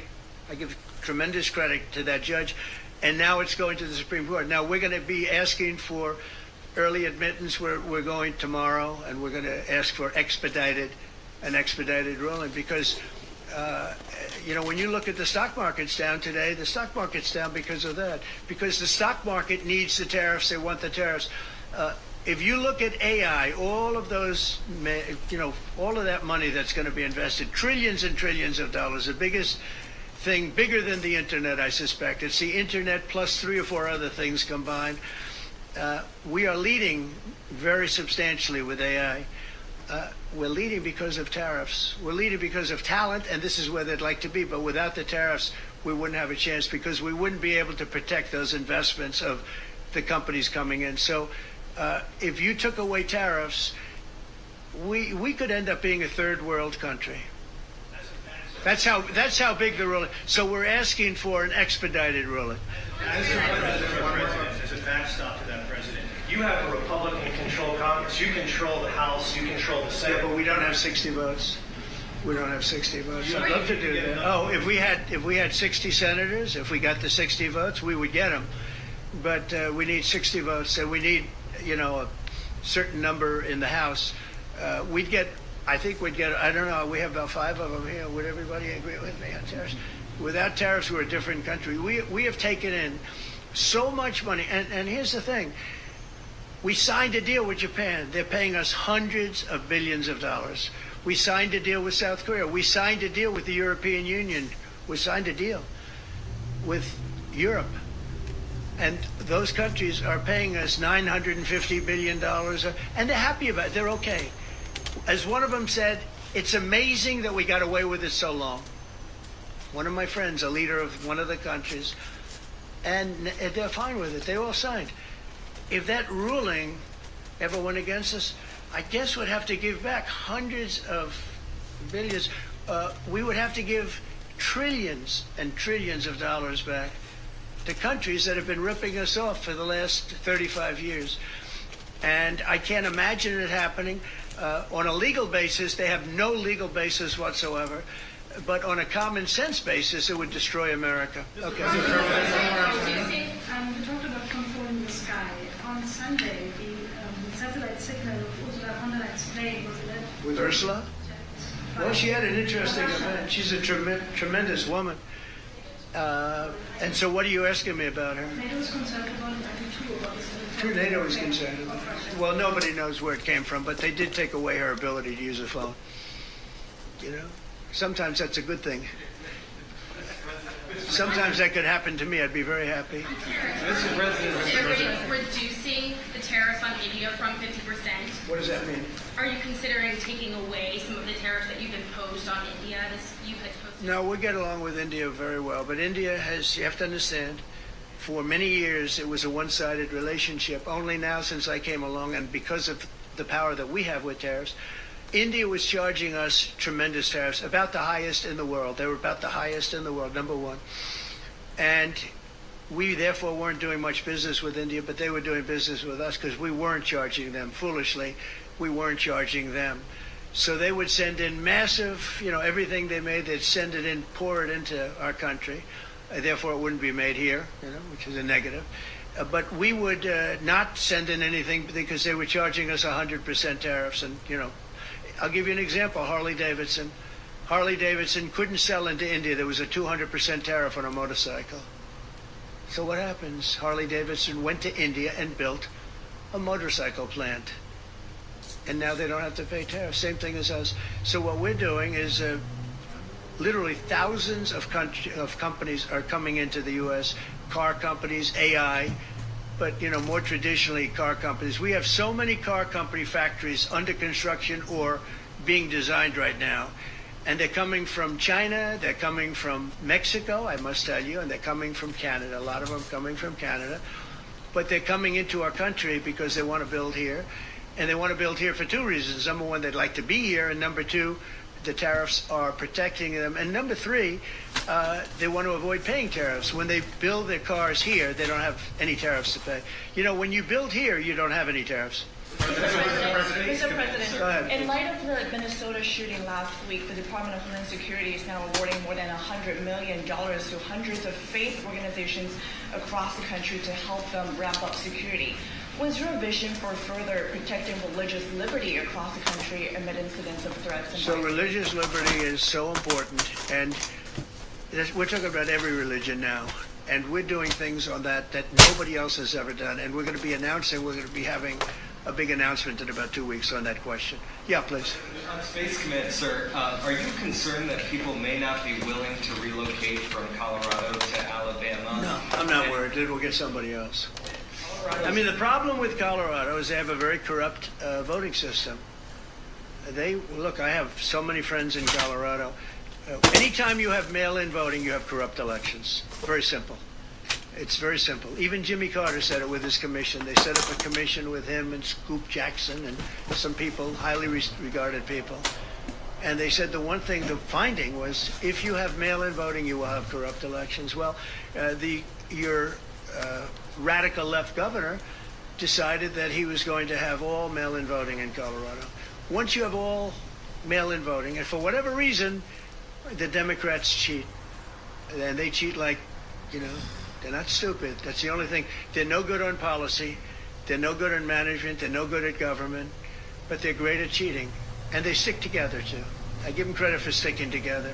I give tremendous credit to that judge. And now it's going to the Supreme Court. Now we're going to be asking for early admittance. We're going tomorrow, and we're going to ask for an expedited ruling because, when you look at the stock market's down today, the stock market's down because of that. Because the stock market needs the tariffs. They want the tariffs. If you look at AI, all of those, all of that money that's going to be invested, trillions and trillions of dollars, the biggest thing, bigger than the internet, I suspect. It's the internet plus 3 or 4 other things combined. We are leading very substantially with AI. We're leading because of tariffs. We're leading because of talent, and this is where they'd like to be. But without the tariffs, we wouldn't have a chance because we wouldn't be able to protect those investments of the companies coming in. So if you took away tariffs, we could end up being a third world country. That's how big the ruling. So we're asking for an expedited ruling. As a backstop to that, President, you have a Republican-controlled Congress. You control the House. You control the Senate. Yeah, but we don't have 60 votes. We don't have 60 votes. I'd love to do that. Oh, if we had 60 senators, if we got the 60 votes, we would get them. But we need 60 votes, and we need a certain number in the House. I think we'd get, I don't know, we have about 5 of them here. Would everybody agree with me on tariffs? Without tariffs, we're a different country. We have taken in so much money. And here's the thing. We signed a deal with Japan. They're paying us hundreds of billions of dollars. We signed a deal with South Korea. We signed a deal with the European Union. We signed a deal with Europe. And those countries are paying us $950 billion. And they're happy about it. They're okay. As one of them said, it's amazing that we got away with it so long. One of my friends, a leader of one of the countries, and they're fine with it. They all signed. If that ruling ever went against us, I guess we'd have to give back hundreds of billions. We would have to give trillions and trillions of dollars back to countries that have been ripping us off for the last 35 years. And I can't imagine it happening. On a legal basis, they have no legal basis whatsoever. But on a common sense basis, it would destroy America. Okay. We talked about controlling the sky. On Sunday, the satellite signal of Ursula von der Leyen's plane was With Ursula? Well, she had an interesting event. She's a tremendous woman. And so what are you asking me about her? NATO is concerned about it. True, NATO is concerned about it. Well, nobody knows where it came from, but they did take away her ability to use a phone. You know? Sometimes that's a good thing. Sometimes that could happen to me. I'd be very happy. Mr. President, reducing the tariffs on India from 50%. What does that mean? Are you considering taking away some of the tariffs that you've imposed on India? No, we get along with India very well. But India has, you have to understand, for many years it was a one-sided relationship. Only now since I came along, and because of the power that we have with tariffs, India was charging us tremendous tariffs, about the highest in the world. They were about the highest in the world, number one. And we therefore weren't doing much business with India, but they were doing business with us because we weren't charging them. Foolishly, we weren't charging them. So they would send in massive, everything they made, they'd send it in, pour it into our country. Therefore, it wouldn't be made here, which is a negative. But we would not send in anything because they were charging us 100% tariffs. And, I'll give you an example. Harley Davidson couldn't sell into India. There was a 200% tariff on a motorcycle. So what happens? Harley Davidson went to India and built a motorcycle plant. And now they don't have to pay tariffs. Same thing as us. So what we're doing is literally thousands of companies are coming into the U.S., car companies, AI, but, more traditionally car companies. We have so many car company factories under construction or being designed right now. And they're coming from China, they're coming from Mexico, I must tell you, and they're coming from Canada. A lot of them coming from Canada. But they're coming into our country because they want to build here. And they want to build here for two reasons. Number one, they'd like to be here. And number two, the tariffs are protecting them. And number three, they want to avoid paying tariffs. When they build their cars here, they don't have any tariffs to pay. When you build here, you don't have any tariffs. Mr. President, go ahead. In light of the Minnesota shooting last week, the Department of Homeland Security is now awarding more than $100 million to hundreds of faith organizations across the country to help them ramp up security. What is your vision for further protecting religious liberty across the country amid incidents of threats? And so religious liberty is so important, and we're talking about every religion now, and we're doing things on that nobody else has ever done, and we're going to be having a big announcement in about 2 weeks on that question. Yeah, please. On Space Command, sir, are you concerned that people may not be willing to relocate from Colorado to Alabama? No, I'm not worried. It will get somebody else. I mean, the problem with Colorado is they have a very corrupt voting system. I have so many friends in Colorado. Anytime you have mail-in voting, you have corrupt elections. Very simple. It's very simple. Even Jimmy Carter said it with his commission. They set up a commission with him and Scoop Jackson and some people, highly regarded people. And they said the finding was, if you have mail-in voting, you will have corrupt elections. Well, your radical left governor decided that he was going to have all mail-in voting in Colorado. Once you have all mail-in voting, and for whatever reason, the Democrats cheat. And they cheat like, they're not stupid. That's the only thing. They're no good on policy. They're no good on management. They're no good at government. But they're great at cheating. And they stick together, too. I give them credit for sticking together.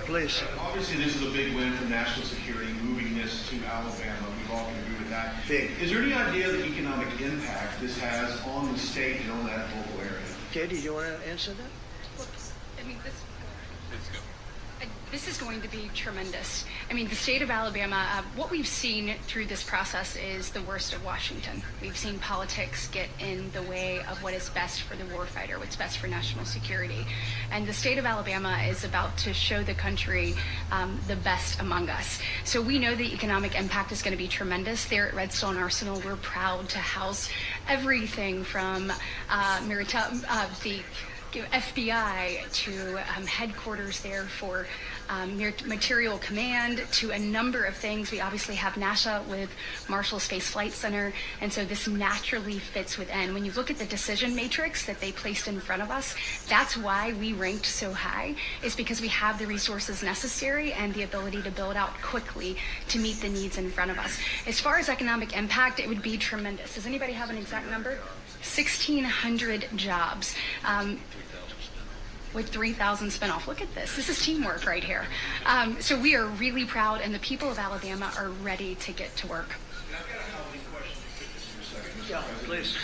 Please. Obviously, this is a big win for national security, moving this to Alabama. We all can agree with that. Big. Is there any idea of the economic impact this has on the state and on that local area? Katie, do you want to answer that? Look, this is going to be tremendous. The state of Alabama, what we've seen through this process is the worst of Washington. We've seen politics get in the way of what is best for the warfighter, what's best for national security. And the state of Alabama is about to show the country the best among us. So we know the economic impact is going to be tremendous. There at Redstone Arsenal, we're proud to house everything from the FBI to headquarters there for material command to a number of things. We obviously have NASA with Marshall Space Flight Center, and so this naturally fits within. When you look at the decision matrix that they placed in front of us, that's why we ranked so high, is because we have the resources necessary and the ability to build out quickly to meet the needs in front of us. As far as economic impact, it would be tremendous. Does anybody have an exact number? 1,600 jobs. with 3,000 spent off. Look at this. This is teamwork right here. So we are really proud, and the people of Alabama are ready to get to work. Yeah, please.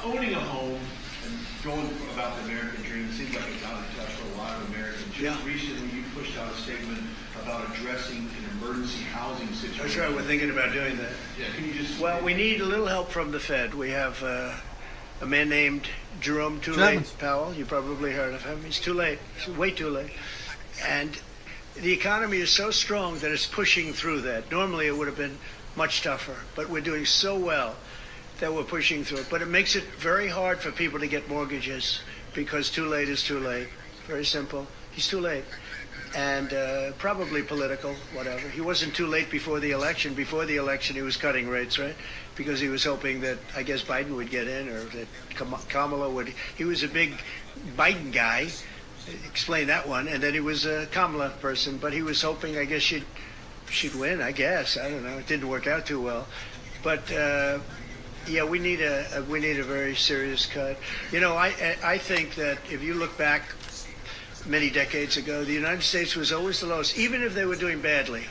Owning a home and going about the American dream seems like it's out of touch for a lot of Americans. Just Yeah. recently, you pushed out a statement about addressing an emergency housing situation. That's right. We're thinking about doing that. Yeah, can you just... Well, we need a little help from the Fed. We have a man named Jerome Chapman. Powell. You probably heard of him. He's too late. He's way too late. And the economy is so strong that it's pushing through that. Normally, it would have been much tougher, but we're doing so well that we're pushing through it. But it makes it very hard for people to get mortgages because too late is too late. Very simple. He's too late. And probably political, whatever. He wasn't too late before the election. Before the election, he was cutting rates, right? Because he was hoping that, I guess, Biden would get in or that Kamala would. He was a big Biden guy. Explain that one. And then he was a Kamala person. But he was hoping, I guess, she'd win, I guess. I don't know. It didn't work out too well. But... yeah, we need a very serious cut. You know, I think that if you look back many decades ago, the United States was always the lowest, even if they were doing badly.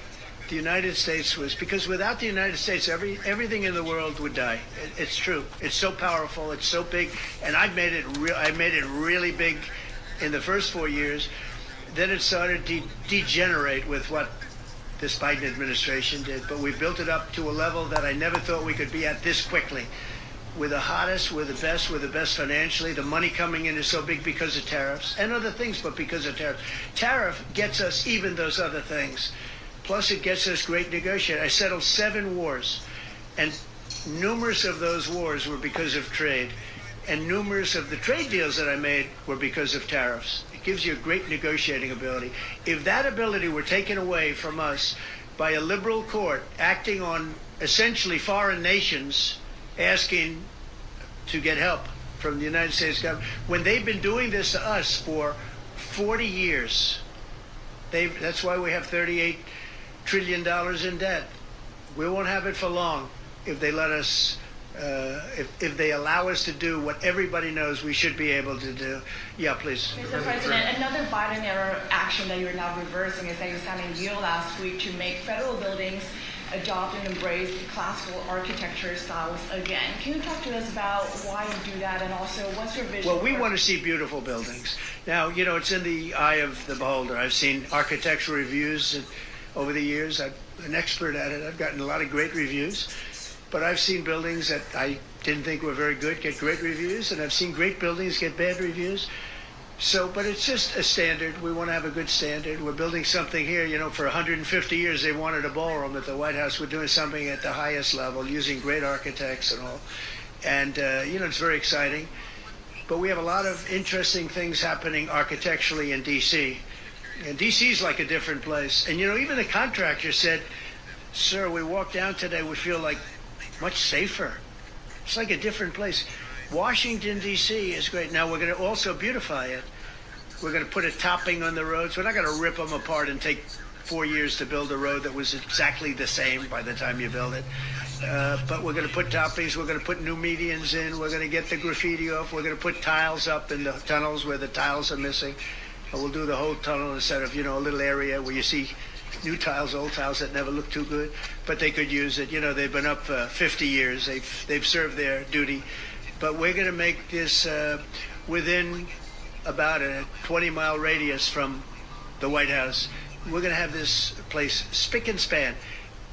The United States was, because without the United States, everything in the world would die. It's true. It's so powerful. It's so big, and I made it really big in the first 4 years. Then it started to degenerate with what this Biden administration did, but we built it up to a level that I never thought we could be at this quickly. We're the hottest, we're the best financially. The money coming in is so big because of tariffs and other things, but because of tariffs. Tariff gets us even those other things. Plus it gets us great negotiating. I settled 7 wars, and numerous of those wars were because of trade, and numerous of the trade deals that I made were because of tariffs. Gives you a great negotiating ability. If that ability were taken away from us by a liberal court acting on essentially foreign nations asking to get help from the United States government, when they've been doing this to us for 40 years, that's why we have $38 trillion in debt. We won't have it for long if they let us if they allow us to do what everybody knows we should be able to do. Yeah, please. Mr. President, another Biden-era action that you're now reversing is that you signed a deal last week to make federal buildings adopt and embrace classical architecture styles again. Can you talk to us about why you do that, and also what's your vision? Well, we want to see beautiful buildings. Now, you know, it's in the eye of the beholder. I've seen architectural reviews over the years. I'm an expert at it. I've gotten a lot of great reviews. But I've seen buildings that I didn't think were very good get great reviews, and I've seen great buildings get bad reviews. So, but it's just a standard. We want to have a good standard. We're building something here, you know, for 150 years they wanted a ballroom at the White House. We're doing something at the highest level using great architects and all. And, you know, it's very exciting. But we have a lot of interesting things happening architecturally in D.C. And D.C. is like a different place. And, you know, even the contractor said, sir, we walked down today, we feel like much safer. It's like a different place. Washington, D.C. is great. Now, we're going to also beautify it. We're going to put a topping on the roads. We're not going to rip them apart and take 4 years to build a road that was exactly the same by the time you build it. But we're going to put toppings. We're going to put new medians in. We're going to get the graffiti off. We're going to put tiles up in the tunnels where the tiles are missing. And we'll do the whole tunnel instead of, you know, a little area where you see new tiles, old tiles that never look too good, but they could use it. You know, they've been up for 50 years. They've served their duty. But we're going to make this within about a 20-mile radius from the White House. We're going to have this place spick and span.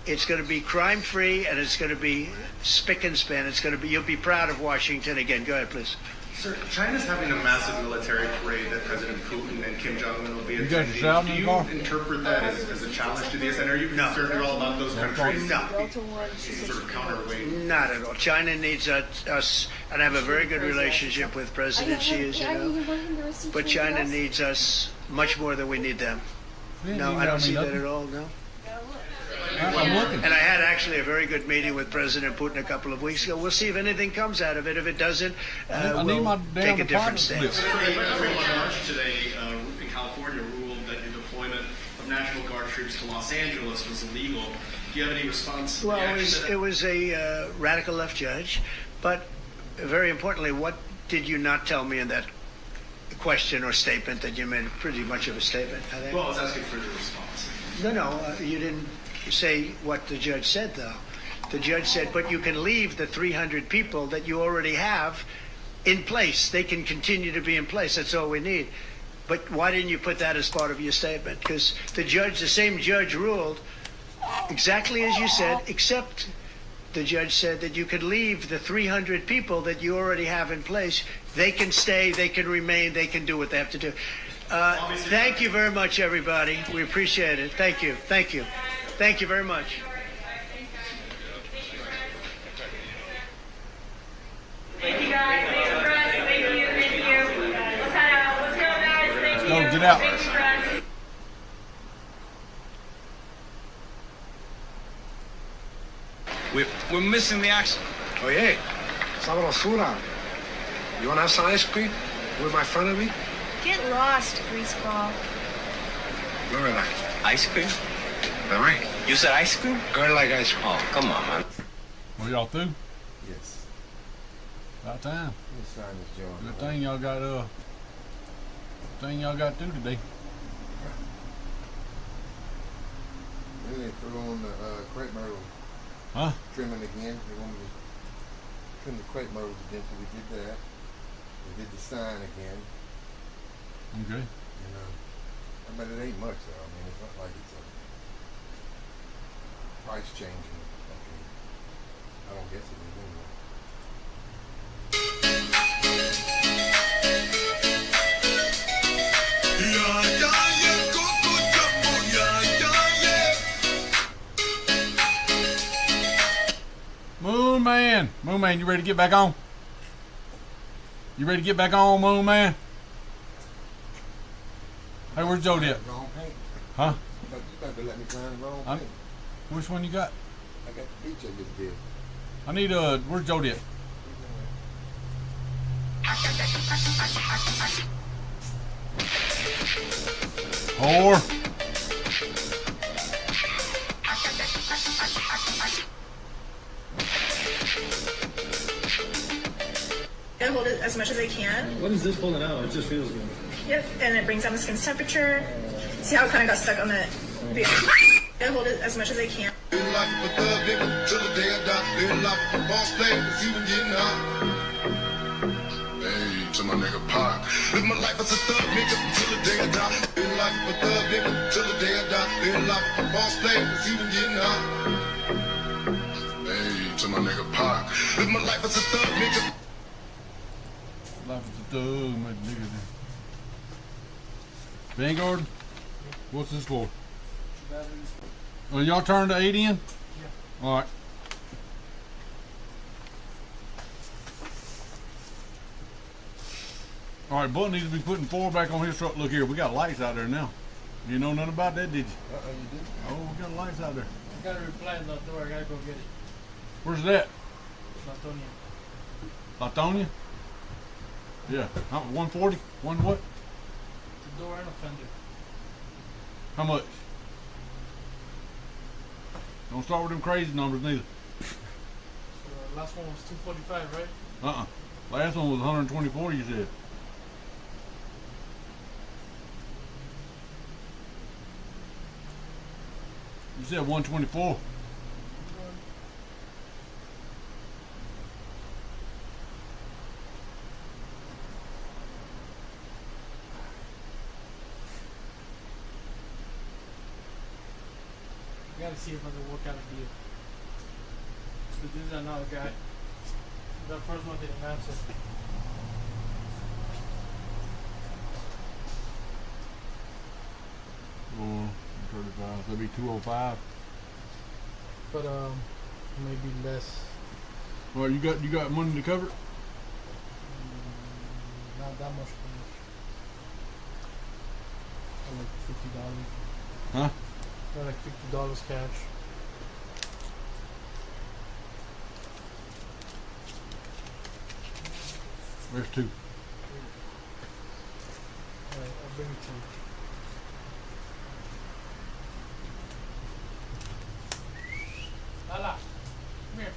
It's going to be crime-free, and it's going to be spick and span. It's going to be, you'll be proud of Washington again. Go ahead, please. Sir, China's having a massive military parade that President Putin and Kim Jong-un will be You got attending. your shout Do in you the car? interpret that as a challenge to this? And are you concerned at all about those countries? No. Sort of counterweight? Not at all. China needs us, and I have a very good relationship with President Xi, as you know. But China needs us much more than we need them. No, I don't see that at all, no. I'm looking. And I had actually a very good meeting with President Putin a couple of weeks ago. We'll see if anything comes out of it. If it doesn't, we'll take a different stance. Everyone in March today in California ruled that the deployment of National Guard troops to Los Angeles was illegal. Do you have any response? Well, it was a radical left judge, but very importantly, what did you not tell me in that question or statement that you made pretty much of a statement, I think. Well, I was asking for your response. No, you didn't say what the judge said, though. The judge said, but you can leave the 300 people that you already have in place. They can continue to be in place. That's all we need. But why didn't you put that as part of your statement? Because the same judge ruled exactly as you said, except the judge said that you could leave the 300 people that you already have in place. They can stay, they can remain, they can do what they have to do. Thank you very much, everybody. We appreciate it. Thank you. Thank you. Thank you very much. Thank you, guys. Thanks, press. Thank you. Thank you. Let's head out. Let's go, guys. Thank you. Get out. Thanks, press. We're missing the action. Oye, sabrosura. You want to have some ice cream with my friend of me? Get lost, greaseball. Girl like Ice cream? All right. You said ice cream? Girl like ice cream. Oh, come on, man. Well, y'all through? Yes. About time. Let's sign this joint. Good thing y'all got through today. Then they threw on the crepe myrtle. Huh? Trimming again. They wanted to trim the crepe myrtles again, so we did that. We did the sign again. Okay. And I mean, it ain't much though. I mean, it's not like it's a price change. I don't guess it is anyway. Moon Man, you ready to get back on? You ready to get back on, Moon Man? Hey, where's Jody at? Wrong paint. Huh? You about to let me sign the wrong paint. Which one you got? I got the beach I just did. I need where's Jody at? Whore. I hold it as much as I can. What is this pulling out? It just feels good. Yep, and it brings down the skin's temperature. See how it kind of got stuck on the beard. I hold it as much as I can. To my nigga Pac. Live my life as a thug nigga till the day I die. Live life of a thug nigga till the day I die. Live life of a boss player that's even getting hot. Hey, to my nigga Pac. Live my life as a thug nigga. Life is a thug, my nigga. Vanguard? What's this for? Oh, y'all turn to 8 in? Yeah. Alright. Alright, Bud needs to be putting 4 back on his truck. Look here, we got lights out there now. You know nothing about that, did you? You did? Oh, we got lights out there. I gotta reply to that door. I gotta go get it. Where's that? Latonia. Latonia? Yeah. 140? One what? The door and a fender. How much? Don't start with them crazy numbers neither. So last one was 245, right? Last one was 124, you said. You said 124. I gotta see if I can work out a deal. So this is another guy. The first one didn't answer. Oh, 35. That'd be 205. But maybe less. Well, you got money to cover it? Not that much. Like $50. Huh? Like $50 cash. Where's 2? Alright, I'll bring it to you. Lala, come here.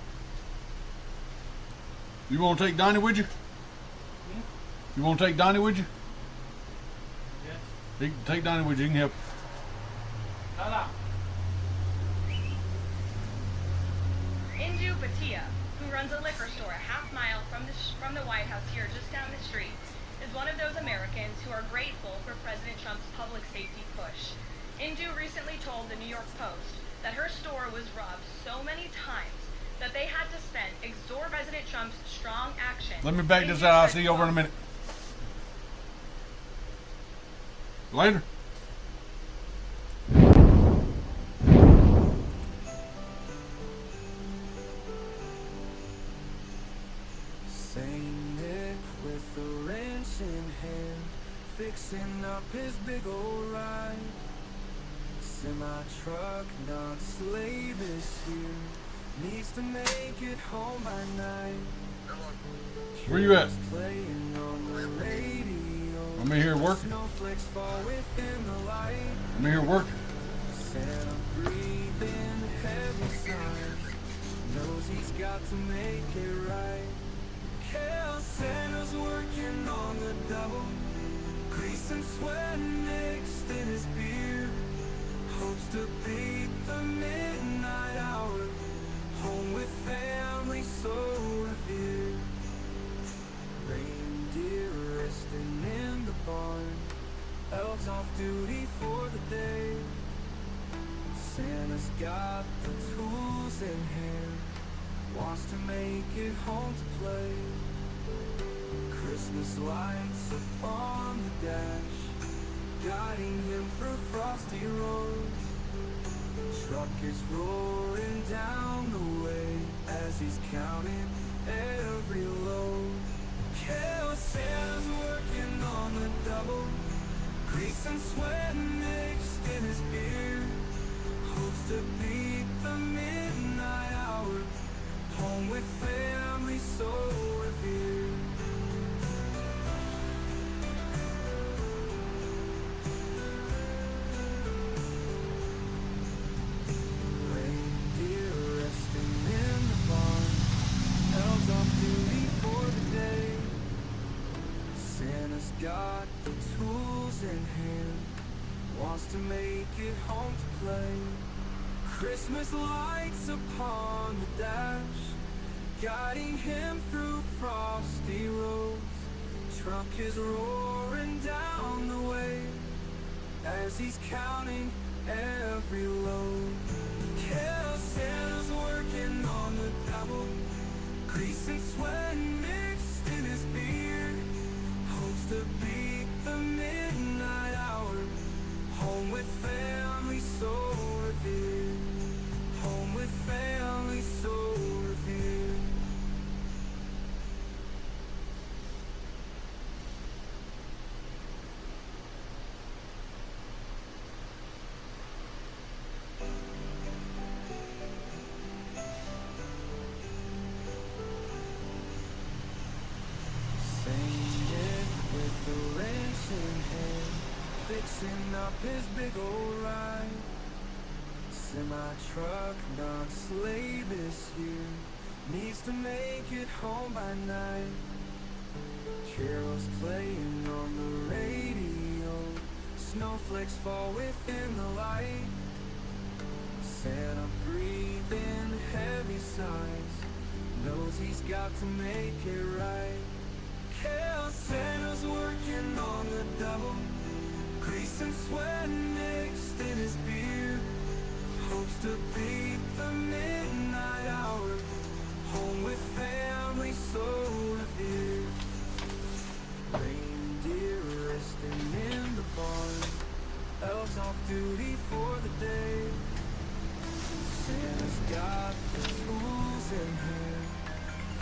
You want to take Donnie with you? You want to take Donnie with you? Take Donnie with you. You can help. Indu Bhatia, who runs a liquor store a half mile from the White House here just down the street, is one of those Americans who are grateful for President Trump's public safety push. Indu recently told the New York Post that her store was robbed so many times that they had to spend exhort President Trump's strong action. Let me back this out. I'll see you over in a minute. Later. Saint Nick with a wrench in hand, fixing up his big old ride. Semi-truck, not slavish here, needs to make it home by night. Where you at? Playing on the radio. I'm in here working. Snowflakes fall within the light. I'm in here working. Santa breathing heavy sighs, knows he's got to make it right. Hell, Santa's working on the double, grease and sweat mixed in his beer. Hopes to beat the midnight hour, home with family so revered. Reindeer resting in the barn, elves off duty for the day. Santa's got the tools in hand, wants to make it home to play. Christmas lights upon the dash, guiding him through frosty roads. Truck is roaring down the way as he's counting every load. Hell, Santa's working on the double, grease and sweat mixed in his beard. Hopes to beat the midnight hour, home with family so revered. Reindeer resting in the barn, elves off duty for the day. Santa's got the tools in hand, wants to make it home to play. Christmas lights upon the dash, guiding him through frosty roads. Truck is roaring down the way as he's counting every load. Hell, Santa's working on the double, grease and sweat mixed in his beard. Hopes to beat the midnight hour, home with family so revered. Home with family so revered. Saint Nick with a wrench in hand, fixing up his big old ride. Semi-truck, not slavish here, needs to make it home by night. Carols playing on the radio, snowflakes fall within the light. Santa breathing heavy sighs, knows he's got to make it right. Hell, Santa's working on the double, grease and sweat mixed in his beard. Hopes to beat the midnight hour, home with family so revered. Reindeer resting in the barn, elves off duty for the day. Santa's got the tools in hand,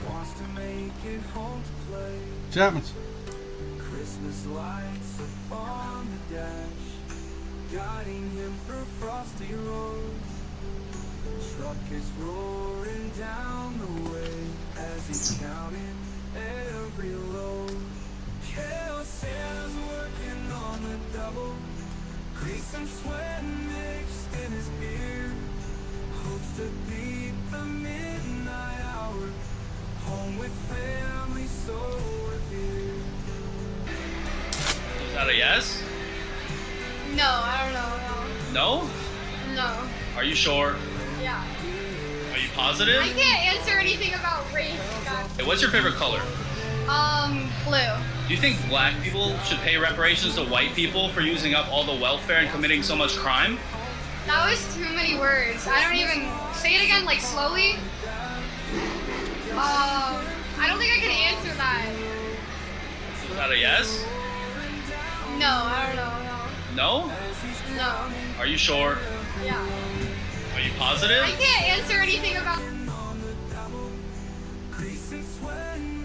wants to make it home to play. Chapman's. Christmas lights upon the dash, guiding him through frosty roads. Truck is roaring down the way as he's counting every load. Hell, Santa's working on the double, grease and sweat mixed in his beard. Hopes to beat the midnight hour, home with family so revered. Is that a yes? No? No. Are you sure? Yeah. Are you positive? I can't answer anything about race. God. Hey, what's your favorite color? Blue. Do you think black people should pay reparations to white people for using up all the welfare and committing so much crime? That was too many words. I don't even say it again, like slowly. I don't think I can answer that. Is that a yes? No, I don't know. No? No. Are you sure? Yeah. Are you positive? I can't answer anything about.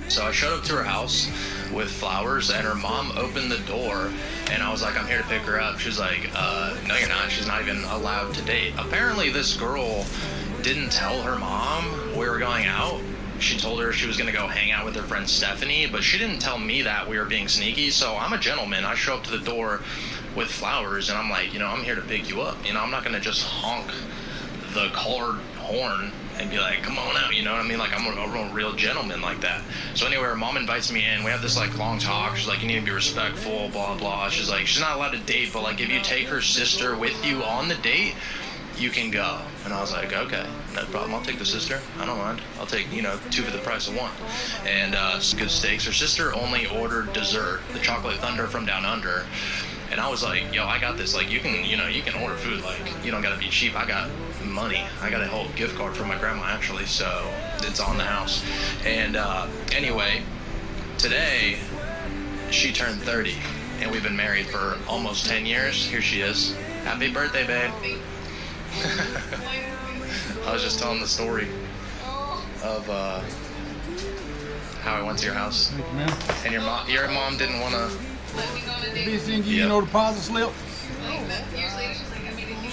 So I showed up to her house with flowers, and her mom opened the door, and I was like, I'm here to pick her up. She's like, no you're not. She's not even allowed to date. Apparently this girl didn't tell her mom we were going out. She told her she was gonna go hang out with her friend Stephanie, but she didn't tell me that we were being sneaky. So I'm a gentleman. I show up to the door with flowers, and I'm like, I'm here to pick you up. I'm not gonna just honk the colored horn and be like, come on out, you know what I mean? Like, I'm a real gentleman like that. So anyway, her mom invites me in. We have this like long talk. She's like, you need to be respectful, blah, blah. She's like, she's not allowed to date, but like if you take her sister with you on the date, you can go. And I was like, okay, no problem. I'll take the sister. I don't mind. I'll take, two for the price of one. And good steaks. Her sister only ordered dessert, the chocolate thunder from down under. And I was like, yo, I got this. Like, you can order food. Like, you don't got to be cheap. I got money. I got a whole gift card from my grandma, actually. So it's on the house. And anyway, today she turned 30. And we've been married for almost 10 years. Here she is. Happy birthday, babe. I was just telling the story of how I went to your house. Thank you, man. And your mom didn't want to. Bitch didn't give you no deposit slip.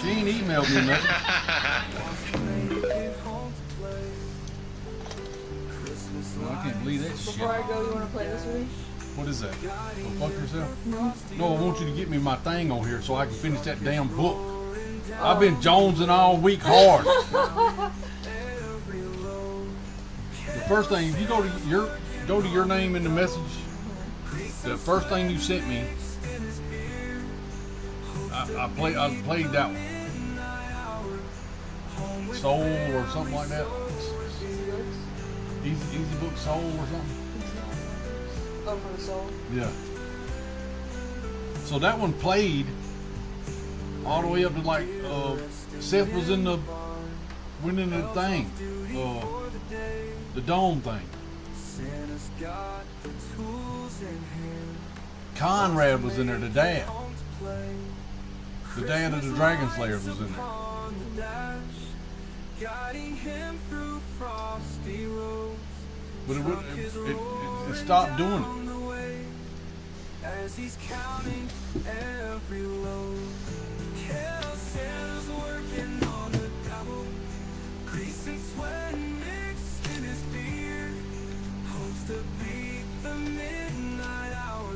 She ain't emailed me nothing. I can't believe that shit. Before I go, you want to play this with me? What is that? Go fuck yourself? No. No, I want you to get me my thing on here so I can finish that damn book. I've been jonesing all week hard. The first thing, if you go to your name in the message, the first thing you sent me, I played that one. Soul or something like that. Easy Book Soul or something. Oh, for the soul? Yeah. So that one played all the way up to like Seth was in the thing, the dome thing. Conrad was in there, the dad of the Dragon Slayers was in there. But it stopped doing it. As he's counting every load, Santa's working on the double, grease and sweat mixed in his beard, hopes to beat the midnight hour,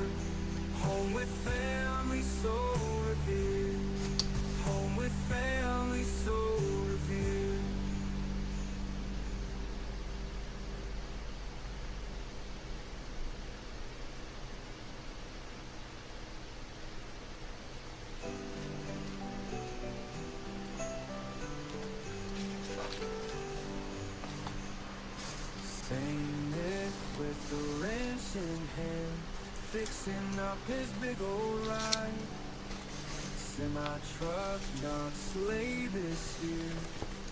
home with family so revered, home with family so revered. Saint Nick with the wrench in hand, fixing up his big old ride. Semi-truck, not sleigh this year,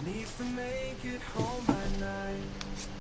needs to make it home by night.